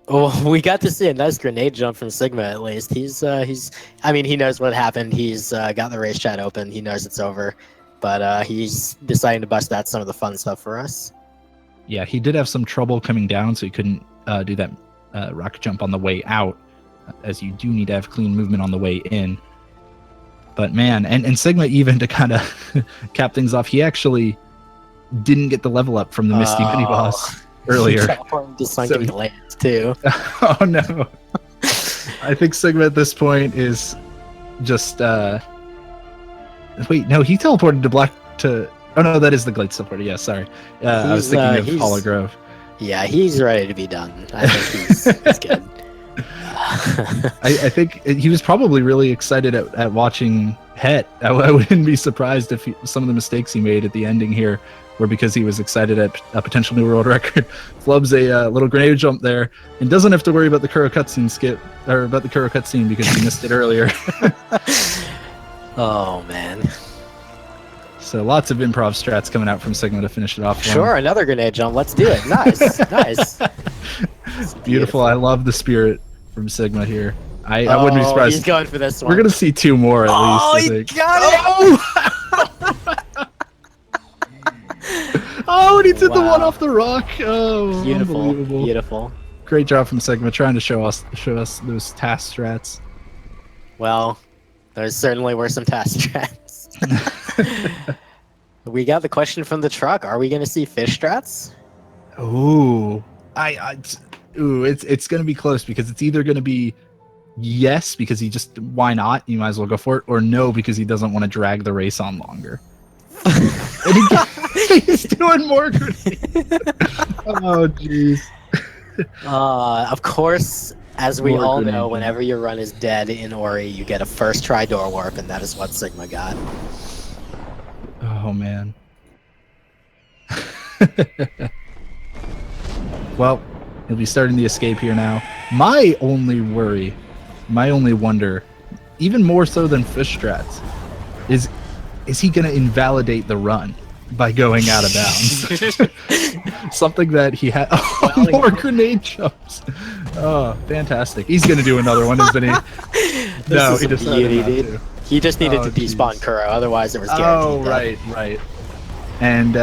Oh, we got to see a nice grenade jump from Sigma at least. I mean, he knows what happened. He's got the race chat open. He knows it's over. But he's deciding to bust out some of the fun stuff for us. Yeah, he did have some trouble coming down, so he couldn't do that rocket jump on the way out, as you do need to have clean movement on the way in. But man, and Sigma, even to kind of cap things off, he actually didn't get the level up from the Misty mini boss earlier. To sunken lands too. Oh no. I think Sigma at this point is just wait, no, he teleported to Black to oh no, that is the Glade teleporter. Yeah, sorry. I was thinking of Hollow Grove. Yeah, he's ready to be done. I think he's good. I think he was probably really excited at watching Het. I wouldn't be surprised if some of the mistakes he made at the ending here were because he was excited at a potential new world record. Flubs a little grenade jump there and doesn't have to worry about the Kuro cutscene because he missed it earlier. Oh man. So lots of improv strats coming out from Sigma to finish it off. Sure, another grenade jump. Let's do it. Nice, nice. Beautiful. I love the spirit from Sigma here. I wouldn't be surprised. He's going for this one. We're gonna see 2 more at least. I think. Got it! Oh, and he did the one off the rock. Oh, Beautiful, unbelievable. beautiful. Great job from Sigma trying to show us those task strats. Well, there certainly were some task strats. We got the question from the truck. Are we going to see fish strats? Ooh, it's going to be close because it's either going to be yes because why not? You might as well go for it, or no because he doesn't want to drag the race on longer. And he's doing more grenades. Oh jeez. Of course, as we More all grenade know, jump. whenever your run is dead in Ori, you get a first try door warp, and that is what Sigma got. Oh man. Well, he'll be starting the escape here now. My only wonder, even more so than fish strats, is he going to invalidate the run by going out of bounds? Something that he had. Oh, more grenade jumps. Oh, fantastic. He's going to do another one, isn't he? No, he decided not to. He just needed to Oh, despawn jeez. Kuro, otherwise it was guaranteed. Oh, right. And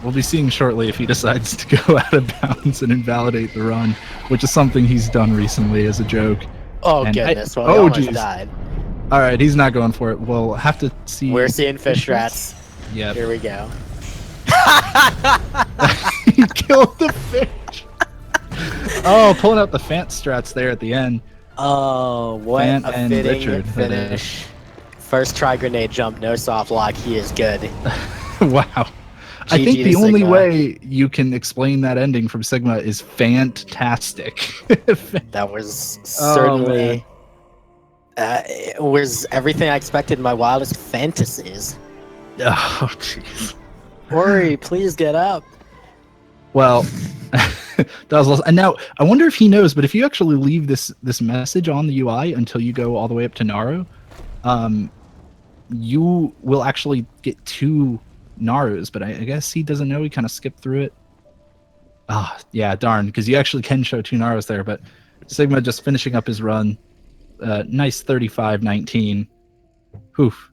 we'll be seeing shortly if he decides to go out of bounds and invalidate the run, which is something he's done recently as a joke. Oh, And goodness. Well, he almost died. All right, he's not going for it. We'll have to see. We're seeing fish strats. Yeah. Here we go. He killed the fish. Oh, pulling out the Fant strats there at the end. Oh, what Fant a and fitting Richard. finish. First try grenade jump, no soft lock. He is good. Wow. I GG think to the only Sigma. way you can explain that ending from Sigma is fantastic. That was certainly... it was everything I expected in my wildest fantasies. Oh, jeez. Ori, please get up. Well, that was, and now I wonder if he knows, but if you actually leave this message on the UI until you go all the way up to Naru, you will actually get 2 Narus, but I guess he doesn't know. He kind of skipped through it. Ah, yeah, darn, because you actually can show 2 Narus there, but Sigma just finishing up his run. Nice 35-19. Oof.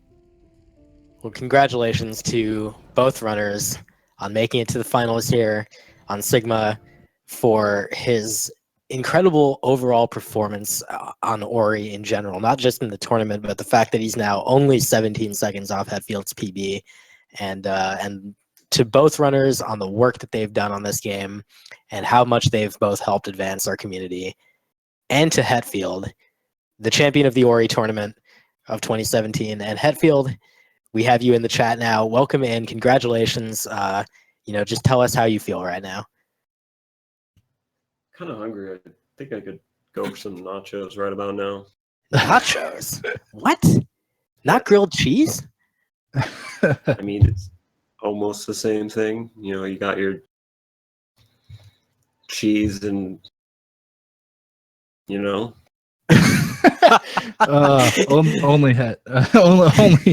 Well, congratulations to both runners on making it to the finals here, on Sigma for his incredible overall performance on Ori in general, not just in the tournament, but the fact that he's now only 17 seconds off Hetfield's PB, and to both runners on the work that they've done on this game and how much they've both helped advance our community, and to Hetfield, the champion of the Ori tournament of 2017. And Hetfield, we have you in the chat now. Welcome in. Congratulations. Just tell us how you feel right now. Kind of hungry. I think I could go for some nachos right about now. Nachos? What? Not grilled cheese? I mean, it's almost the same thing. You got your cheese and, only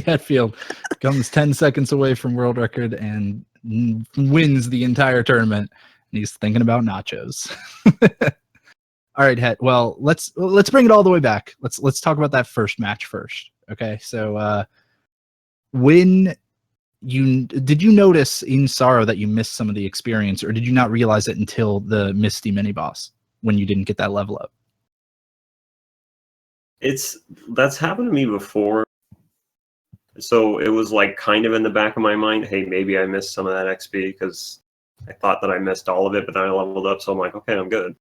Hetfield comes 10 seconds away from world record and wins the entire tournament. And he's thinking about nachos. All right, Het. Well, let's bring it all the way back. Let's talk about that first match first. Okay, so did you notice in Sorrow that you missed some of the experience, or did you not realize it until the Misty mini boss when you didn't get that level up? That's happened to me before. So it was like kind of in the back of my mind, hey, maybe I missed some of that XP because I thought that I missed all of it, but then I leveled up, so I'm like, okay, I'm good.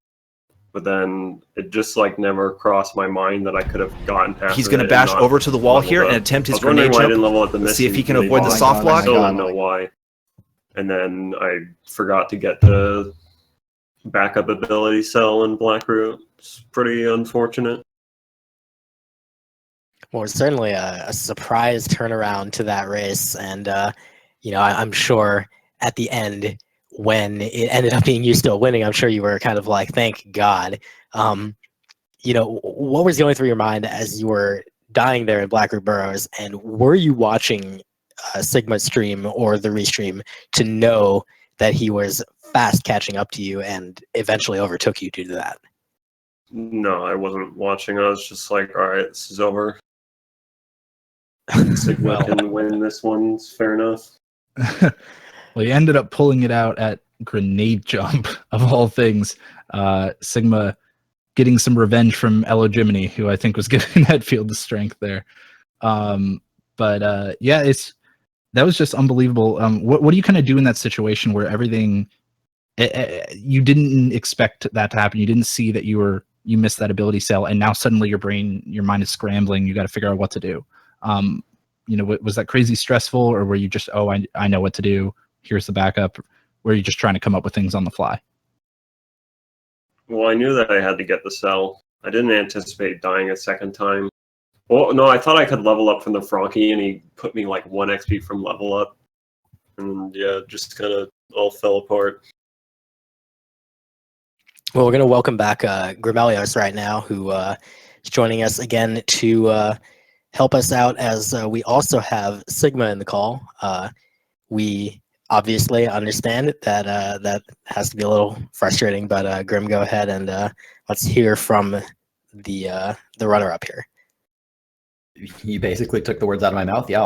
But then it just like never crossed my mind that I could have gotten past. He's going to bash over to the wall here and attempt his grenade jump. See if he can avoid the soft lock. I still don't know why. And then I forgot to get the backup ability cell in Blackroot. It's pretty unfortunate. Well, it's certainly a surprise turnaround to that race, and I'm sure at the end, when it ended up being you still winning, I'm sure you were kind of like, thank God. What was going through your mind as you were dying there in Blackroot Burrows, and were you watching Sigma's stream or the restream to know that he was fast catching up to you and eventually overtook you due to that? No, I wasn't watching. I was just like, all right, this is over. Sigma can win this one. It's fair enough. Well, he ended up pulling it out at grenade jump, of all things. Sigma getting some revenge from Elo Jiminy, who I think was giving Hetfield the strength there. That was just unbelievable. What do you kind of do in that situation where everything, you didn't expect that to happen? You didn't see that you missed that ability cell, and now suddenly your mind is scrambling. You got to figure out what to do. Was that crazy stressful, or were you just, I know what to do, here's the backup? Were you just trying to come up with things on the fly? Well, I knew that I had to get the cell. I didn't anticipate dying a second time. Well, no, I thought I could level up from the Frankie, and he put me like 1 XP from level up. And yeah, just kind of all fell apart. Well, we're going to welcome back Grimelios right now, who is joining us again to help us out, as we also have Sigma in the call. We obviously understand that that has to be a little frustrating, but Grim, go ahead and let's hear from the runner-up here. You basically took the words out of my mouth. Yeah,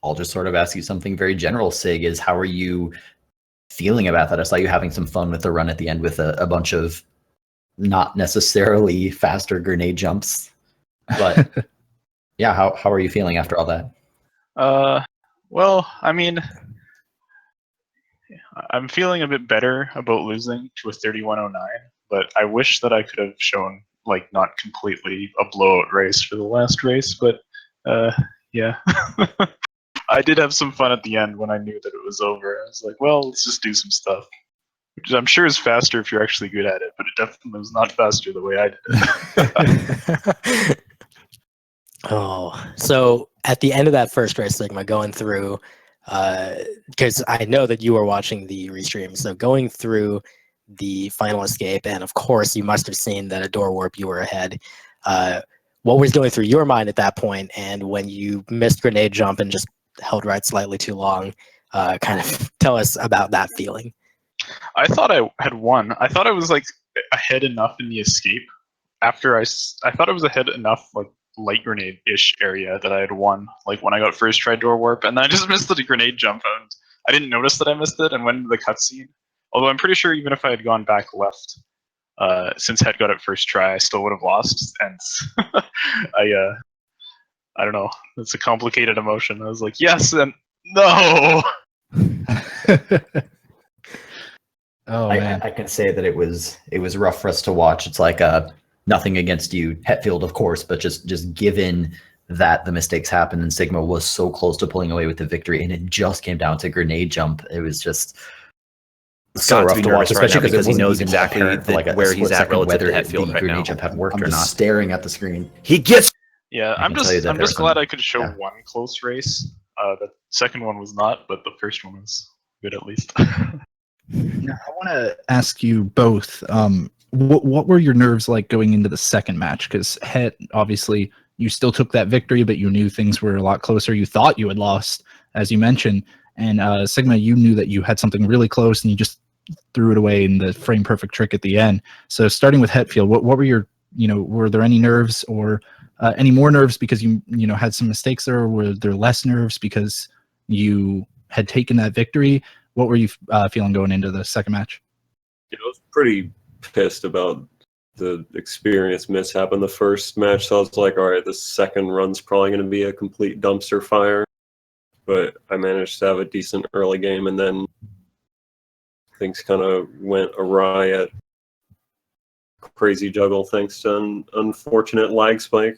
I'll just sort of ask you something very general, Sig, is how are you feeling about that? I saw you having some fun with the run at the end with a bunch of not necessarily faster grenade jumps. But yeah, how are you feeling after all that? Well, I mean, I'm feeling a bit better about losing to a 3109, but I wish that I could have shown like not completely a blowout race for the last race, but yeah. I did have some fun at the end when I knew that it was over. I was like, well, let's just do some stuff. Which I'm sure is faster if you're actually good at it, but it definitely was not faster the way I did it. Oh, so at the end of that first race, Sigma, going through, because I know that you were watching the restream, so going through the final escape, and of course you must have seen that a door warp you were ahead. What was going through your mind at that point, and when you missed grenade jump and just held right slightly too long? Kind of tell us about that feeling. I thought I had won. I thought I was like ahead enough in the escape. After I thought I was ahead enough, like light grenade-ish area that I had won. Like when I got first try door warp, and then I just missed the grenade jump, and I didn't notice that I missed it, and went into the cutscene. Although I'm pretty sure even if I had gone back left, since Head got it first try, I still would have lost. And I don't know. It's a complicated emotion. I was like, yes and no. Oh man, I can say that it was rough for us to watch. It's like nothing against you, Hetfield, of course, but just given that the mistakes happened and Sigma was so close to pulling away with the victory, and it just came down to grenade jump. It was just so rough to watch, especially because he knows exactly where he's at relative to Hetfield right grenade now. jump had worked I'm or just not. staring at the screen. He gets. Yeah, I'm can tell you that just there was glad some- I could show yeah. one close race. The second one was not, but the first one was good at least. now, I want to ask you both. What were your nerves like going into the second match? Because Het, obviously, you still took that victory, but you knew things were a lot closer. You thought you had lost, as you mentioned, and Sigma, you knew that you had something really close, and you just threw it away in the frame perfect trick at the end. So, starting with Hetfield, what were your, were there any nerves or any more nerves because you had some mistakes there, or were there less nerves because you had taken that victory? What were you feeling going into the second match? I was pretty pissed about the experience mishap in the first match, so I was like, all right, the second run's probably going to be a complete dumpster fire. But I managed to have a decent early game, and then things kind of went awry at crazy juggle thanks to an unfortunate lag spike.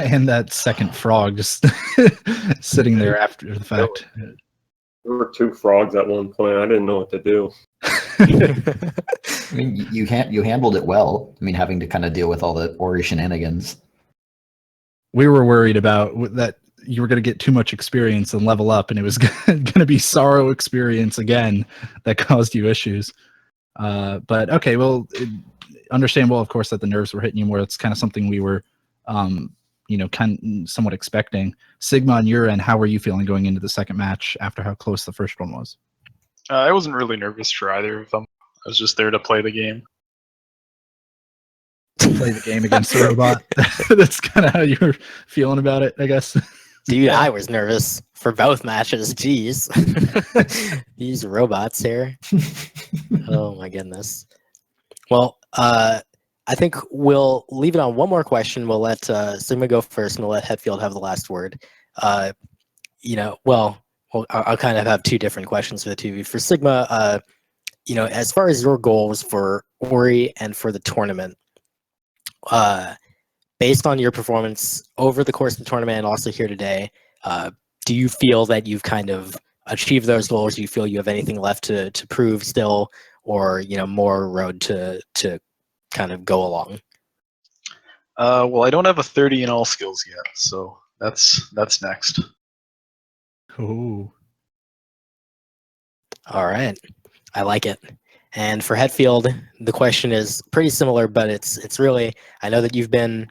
And that second frog just sitting there after the fact. There were two frogs at one point. I didn't know what to do. I mean, you handled it well. I mean, having to kind of deal with all the Ori shenanigans. We were worried about that you were going to get too much experience and level up, and it was going to be sorrow experience again that caused you issues. But okay, well, understandable, of course, that the nerves were hitting you more. That's kind of something we were, kind of somewhat expecting. Sigma, on your end, how were you feeling going into the second match after how close the first one was? I wasn't really nervous for either of them. I was just there to play the game. Play the game against the robot. That's kind of how you were feeling about it, I guess. Dude, I was nervous for both matches. Jeez. These robots here. Oh my goodness. Well, I think we'll leave it on one more question. We'll let Sigma go first, and we'll let Hetfield have the last word. I'll kind of have two different questions for the two of you. For Sigma, as far as your goals for Ori and for the tournament, based on your performance over the course of the tournament and also here today, do you feel that you've kind of achieved those goals? Do you feel you have anything left to prove still, or more road to kind of go along? Well, I don't have a 30 in all skills yet, so that's next. Ooh. All right, I like it. And for Hetfield, the question is pretty similar, but it's really, I know that you've been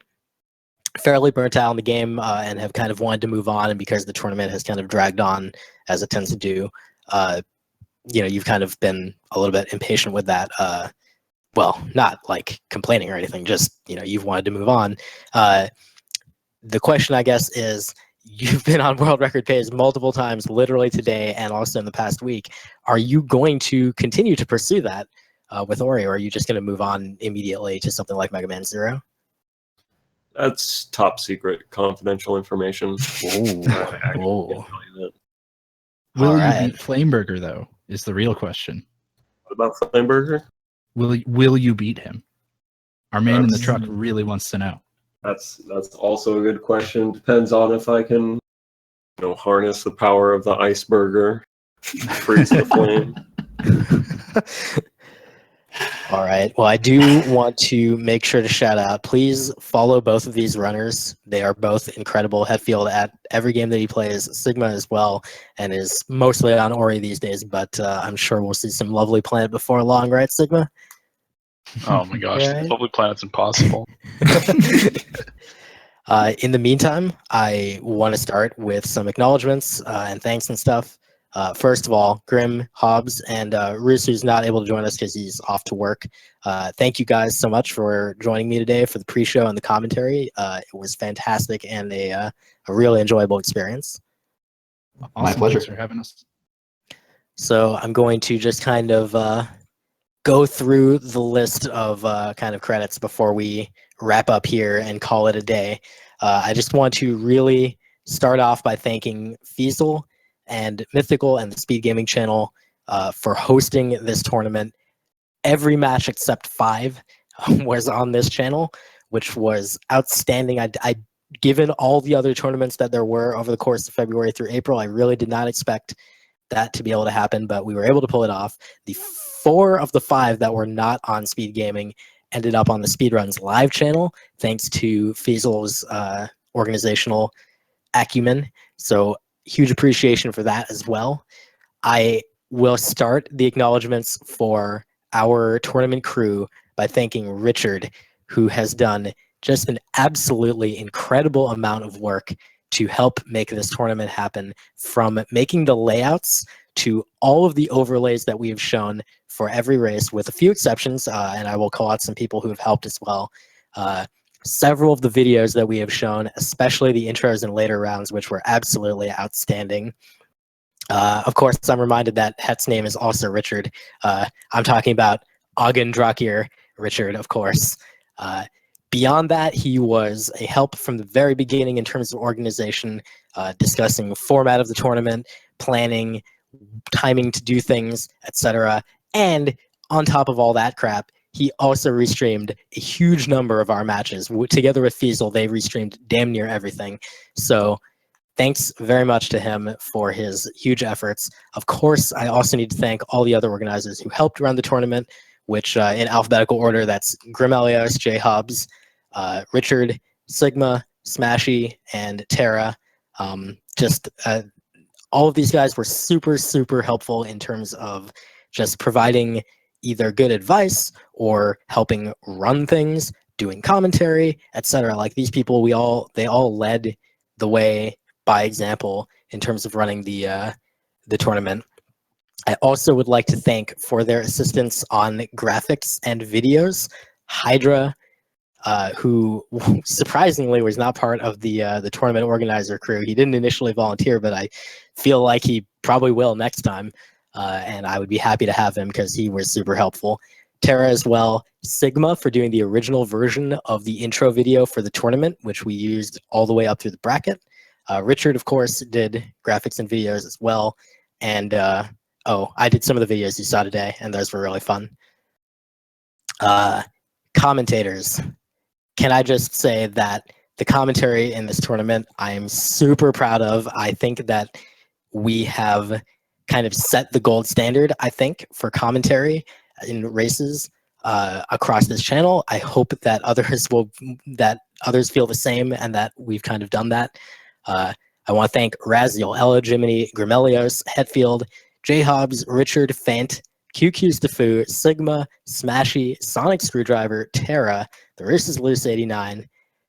fairly burnt out in the game and have kind of wanted to move on, and because the tournament has kind of dragged on as it tends to do, you've kind of been a little bit impatient with that. Well, not like complaining or anything, just you've wanted to move on. The question, I guess, is you've been on world record pace multiple times, literally today and also in the past week. Are you going to continue to pursue that with Ori, or are you just going to move on immediately to something like Mega Man Zero? That's top secret, confidential information. Oh, I can't tell you that. Will you Alright. beat Flameburger though? Is the real question. What about Flameburger? Will you beat him? Our man in the That's- truck really wants to know. That's also a good question. Depends on if I can, harness the power of the ice burger, freeze the flame. All right. Well, I do want to make sure to shout out. Please follow both of these runners. They are both incredible. Hetfield at every game that he plays, Sigma as well, and is mostly on Ori these days. But I'm sure we'll see some lovely Planet before long, right, Sigma? Oh my gosh, Right. Lovely Planet's impossible. In the meantime, I want to start with some acknowledgments and thanks and stuff. First of all, Grim, Hobbs, and Roos, who's not able to join us because he's off to work. Thank you guys so much for joining me today for the pre-show and the commentary. It was fantastic and a really enjoyable experience. Awesome. pleasure. Thanks for having us. So I'm going to just kind of go through the list of kind of credits before we wrap up here and call it a day. I just want to really start off by thanking Feasel and Mythical and the Speed Gaming channel for hosting this tournament. Every match except 5 was on this channel, which was outstanding. I given all the other tournaments that there were over the course of February through April, I really did not expect that to be able to happen, but we were able to pull it off. The 4 of the 5 that were not on Speed Gaming ended up on the Speedruns live channel, thanks to Feasel's organizational acumen. So huge appreciation for that as well. I will start the acknowledgements for our tournament crew by thanking Richard, who has done just an absolutely incredible amount of work to help make this tournament happen, from making the layouts to all of the overlays that we have shown for every race, with a few exceptions, and I will call out some people who have helped as well. Several of the videos that we have shown, especially the intros and later rounds, which were absolutely outstanding. Of course, I'm reminded that Het's name is also Richard. I'm talking about Ogden Drakir Richard, of course. Beyond that, he was a help from the very beginning in terms of organization, discussing the format of the tournament, planning, timing to do things, etc. And on top of all that crap, he also restreamed a huge number of our matches. Together with Feasel, they restreamed damn near everything. So thanks very much to him for his huge efforts. Of course, I also need to thank all the other organizers who helped run the tournament, which in alphabetical order, that's Grimelios, J Hobbs, Richard, Sigma, Smashy, and Tara. All of these guys were super, super helpful in terms of just providing either good advice or helping run things, doing commentary, etc. Like these people, they all led the way by example in terms of running the tournament. I also would like to thank, for their assistance on graphics and videos, Hydra, who surprisingly was not part of the tournament organizer crew. He didn't initially volunteer, but I feel like he probably will next time, and I would be happy to have him because he was super helpful. Tara as well, Sigma for doing the original version of the intro video for the tournament, which we used all the way up through the bracket. Richard, of course, did graphics and videos as well, and I did some of the videos you saw today, and those were really fun. Commentators. Can I just say that the commentary in this tournament, I am super proud of. I think that we have kind of set the gold standard, I think, for commentary in races across this channel. I hope that others feel the same and that we've kind of done that. I want to thank Raziel, Ella, Jiminy, Grimelios, Hetfield, J Hobbs, Richard, Fant, QQ Stefu, Sigma, Smashy, Sonic Screwdriver, Terra, the Roosters Loose 89,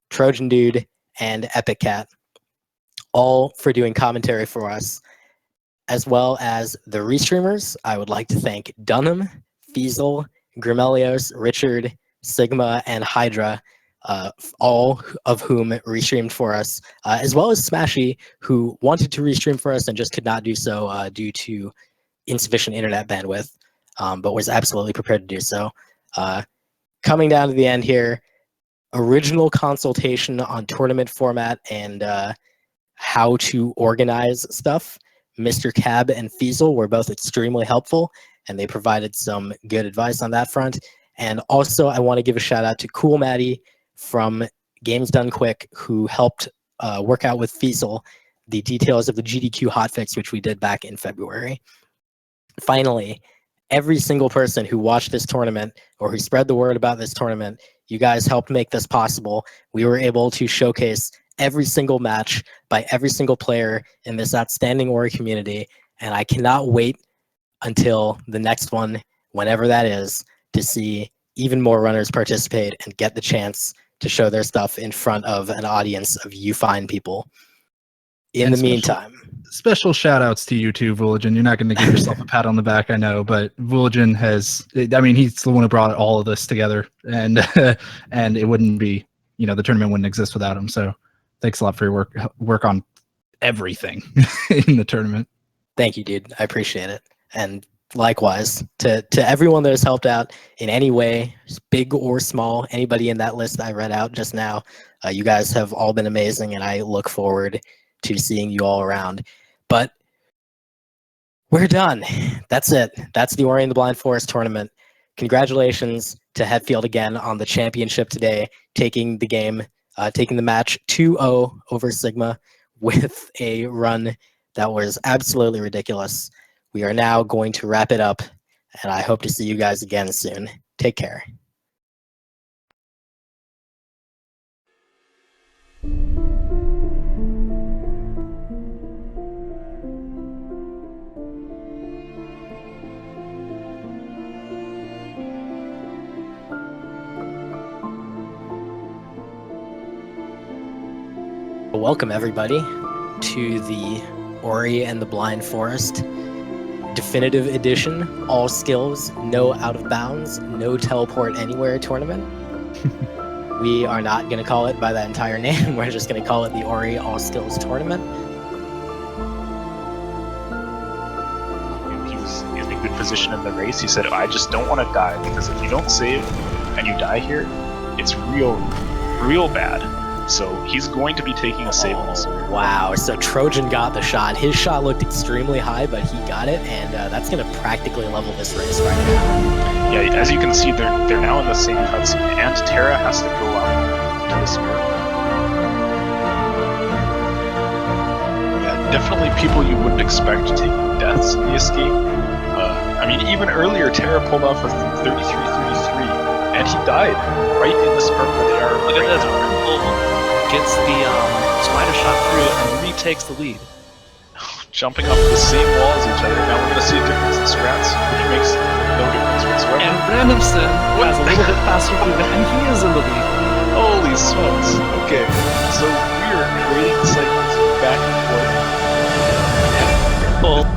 Trojan Dude, and Epic Cat, all for doing commentary for us, as well as the restreamers. I would like to thank Dunham, Feasel, Grimelios, Richard, Sigma, and Hydra. all of whom restreamed for us, as well as Smashy, who wanted to restream for us and just could not do so due to insufficient internet bandwidth, but was absolutely prepared to do so. Coming down to the end here, original consultation on tournament format and how to organize stuff. Mr. Cab and Fiesel were both extremely helpful, and they provided some good advice on that front. And also, I want to give a shout out to Cool Maddie from Games Done Quick, who helped work out with Fiesel the details of the GDQ hotfix, which we did back in February. Finally, every single person who watched this tournament or who spread the word about this tournament, you guys helped make this possible. We were able to showcase every single match by every single player in this outstanding Ori community, and I cannot wait until the next one, whenever that is, to see even more runners participate and get the chance to show their stuff in front of an audience of you fine people. In the meantime, special shout outs to you too, Vooligan. You're not going to give yourself a pat on the back, I know, but Vooligan has, I mean, he's the one who brought all of this together, and and it wouldn't be, you know, the tournament wouldn't exist without him. So thanks a lot for your work on everything in the tournament. Thank you, dude. I appreciate it. And likewise to everyone that has helped out in any way, big or small, anybody in that list I read out just now, you guys have all been amazing, and I look forward to seeing you all around. But we're done. That's it. That's the Ori and the Blind Forest tournament. Congratulations to Hetfield again on the championship today, taking the game, taking the match 2-0 over Sigma with a run that was absolutely ridiculous. We are now going to wrap it up, and I hope to see you guys again soon. Take care. Welcome everybody to the Ori and the Blind Forest Definitive Edition, all skills, no out of bounds, no teleport anywhere tournament. We are not going to call it by that entire name. We're just going to call it the Ori All Skills Tournament. He was in a good position in the race. He said, I just don't want to die, because if you don't save and you die here, it's real bad. So he's going to be taking a save on this. Wow, so Trojan got the shot. His shot looked extremely high, but he got it, and that's going to practically level this race right now. Yeah, as you can see, they're now in the same cutscene, and Terra has to go up to the spear. Yeah, definitely people you wouldn't expect taking deaths in the escape. I mean, even earlier, Terra pulled off a 33-33, and he died right in the spark where they are. Look at this. Gets the spider shot through and retakes the lead. Jumping off the same wall as each other. Now we're going to see a difference in strats, which makes no difference whatsoever. And Brandomson has a little bit faster through it, and he is in the lead. Holy smokes. Okay, so we are creating cycles back and forth.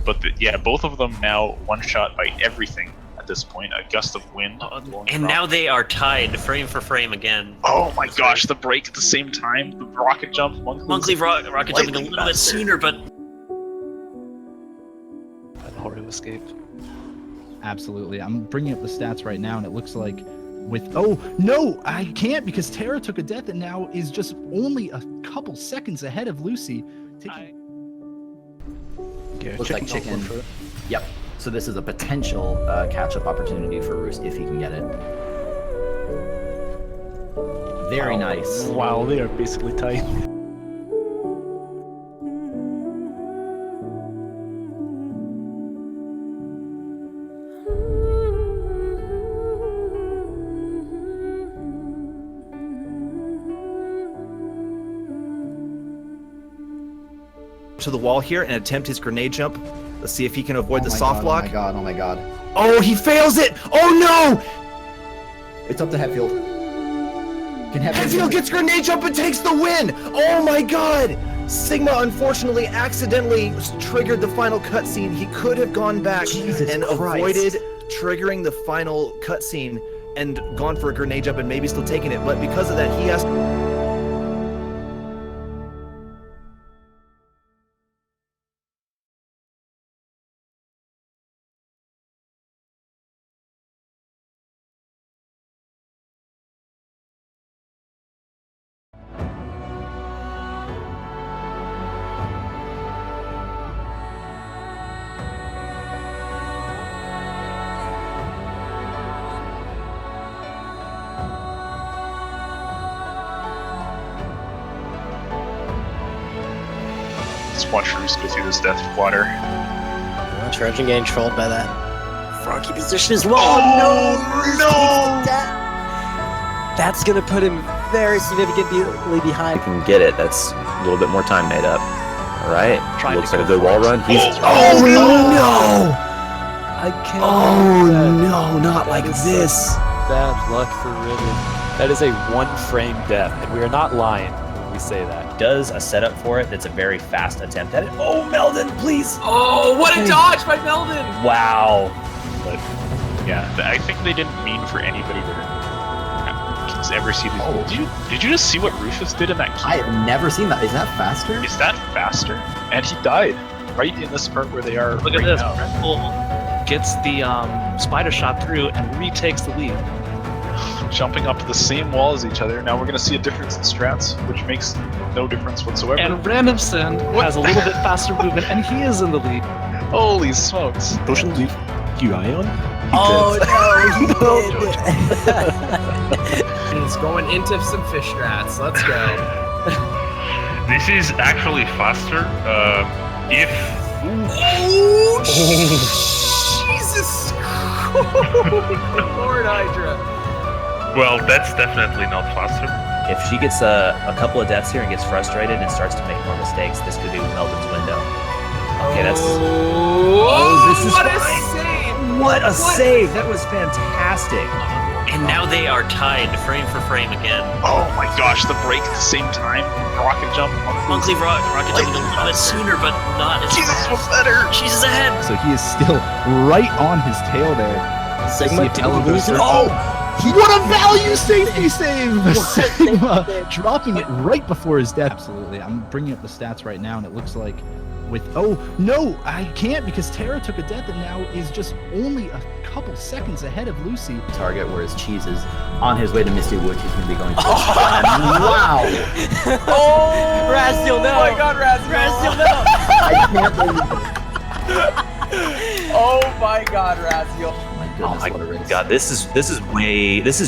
But yeah, both of them now one shot by everything. At this point, a gust of wind. And now they are tied frame for frame again. Oh my gosh, the break at the same time, the rocket jump, Monkley rocket jumping a little bit sooner, but hard to escape. Absolutely. I'm bringing up the stats right now, and it looks like with... Oh, no! I can't, because Terra took a death and now is just only a couple seconds ahead of Lucy. Okay, looks like chicken. Yep. So this is a potential catch-up opportunity for Roos if he can get it. Very nice. Wow, they are basically tight. To the wall here and attempt his grenade jump. Let's see if he can avoid the soft lock. Oh my god, oh my god. Oh, he fails it! Oh no! It's up to Hetfield. Can Hetfield gets grenade jump and takes the win! Oh my god! Sigma unfortunately accidentally triggered the final cutscene. He could have gone back and avoided triggering the final cutscene. and gone for a grenade jump and maybe still taken it. But because of that, he has Just watch Roos go through this death water. Trojan getting trolled by that Frankie position as well. Oh, no! That's going to put him very significantly behind. Can get it. That's a little bit more time made up. All right. Trying Looks to like a go good for wall it. run. He's I can't. Oh no, not like this. Bad luck for Riven. That is a one-frame death, and we are not lying when we say that. Does a setup for it that's a very fast attempt at it. Oh, Meldon, please! Oh, what a dodge by Meldon! Wow. But yeah, I think they didn't mean for anybody to ever see these. Oh. Did you just see what Rufus did in that key? I have never seen that. Is that faster? Is that faster? And he died right in this part where they are. Look right at this. now. Red Bull gets the spider shot through and retakes the lead. Jumping up the same wall as each other. Now we're going to see a difference in strats, which makes no difference whatsoever. And Randomson has a little bit faster movement, and he is in the lead. Holy smokes! Potion QI on? Oh no, he did. He's going into some fish strats. Let's go. This is actually faster if... Oh, Jesus! Lord Hydra. Well, that's definitely not faster. If she gets a couple of deaths here and gets frustrated and starts to make more mistakes, this could be Meldon's window. Okay, that's... Oh, this is what fine. a save! What a save! That was fantastic. And now they are tied frame for frame again. Oh my gosh, the break at the same time. Rocket jump. Monkley rocket jumping a little bit sooner, but not as Jesus was better. Jesus ahead. So he is still right on his tail there. Sigma didn't lose it. Oh! What a value safety save! Sigma dropping it right before his death. Absolutely. I'm bringing up the stats right now, and it looks like with... Oh, no! I can't because Tara took a death and now is just only a couple seconds ahead of Lucy. Target, whereas Cheese is on his way to Misty Woods. He's going to be going to the Wow! Oh, Raziel, no! Oh my God, Raziel, no! I can't believe it. Oh my God, Raziel. Oh my what a race. God, this is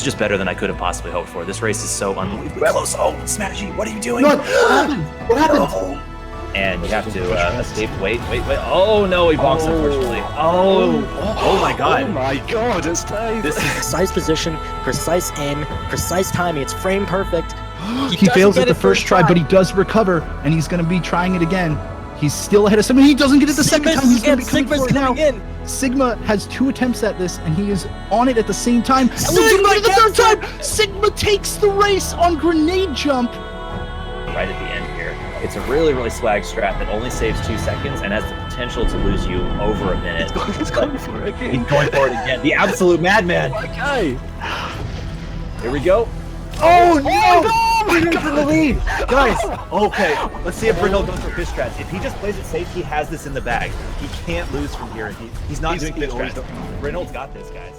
just better than I could have possibly hoped for. This race is so unbelievably close. Oh, Smashy, what are you doing? What happened? What happened? Oh. And you have to escape. Wait. Oh no, he bonks unfortunately. Oh my God. Oh my God, it's tight. This is Precise position, precise aim, precise timing. It's frame perfect. He fails at the first try, but he does recover, and he's going to be trying it again. He's still ahead of Sigma. He doesn't get it the second time. He's going to be coming for it now. Sigma has 2 attempts at this, and he is on it at the same time. And Sigma the third time. Sigma takes the race on grenade jump. right at the end here. It's a really, really swag strat that only saves 2 seconds and has the potential to lose you over a minute. He's going for it again. He's going for it again. The absolute madman. Oh my guy. Here we go. Oh no! Brynhild's in the lead! Guys, okay, let's see if Brynhild goes for fish strats. If he just plays it safe, he has this in the bag. He can't lose from here. He's not doing fish strats. Brynhild's got this, guys.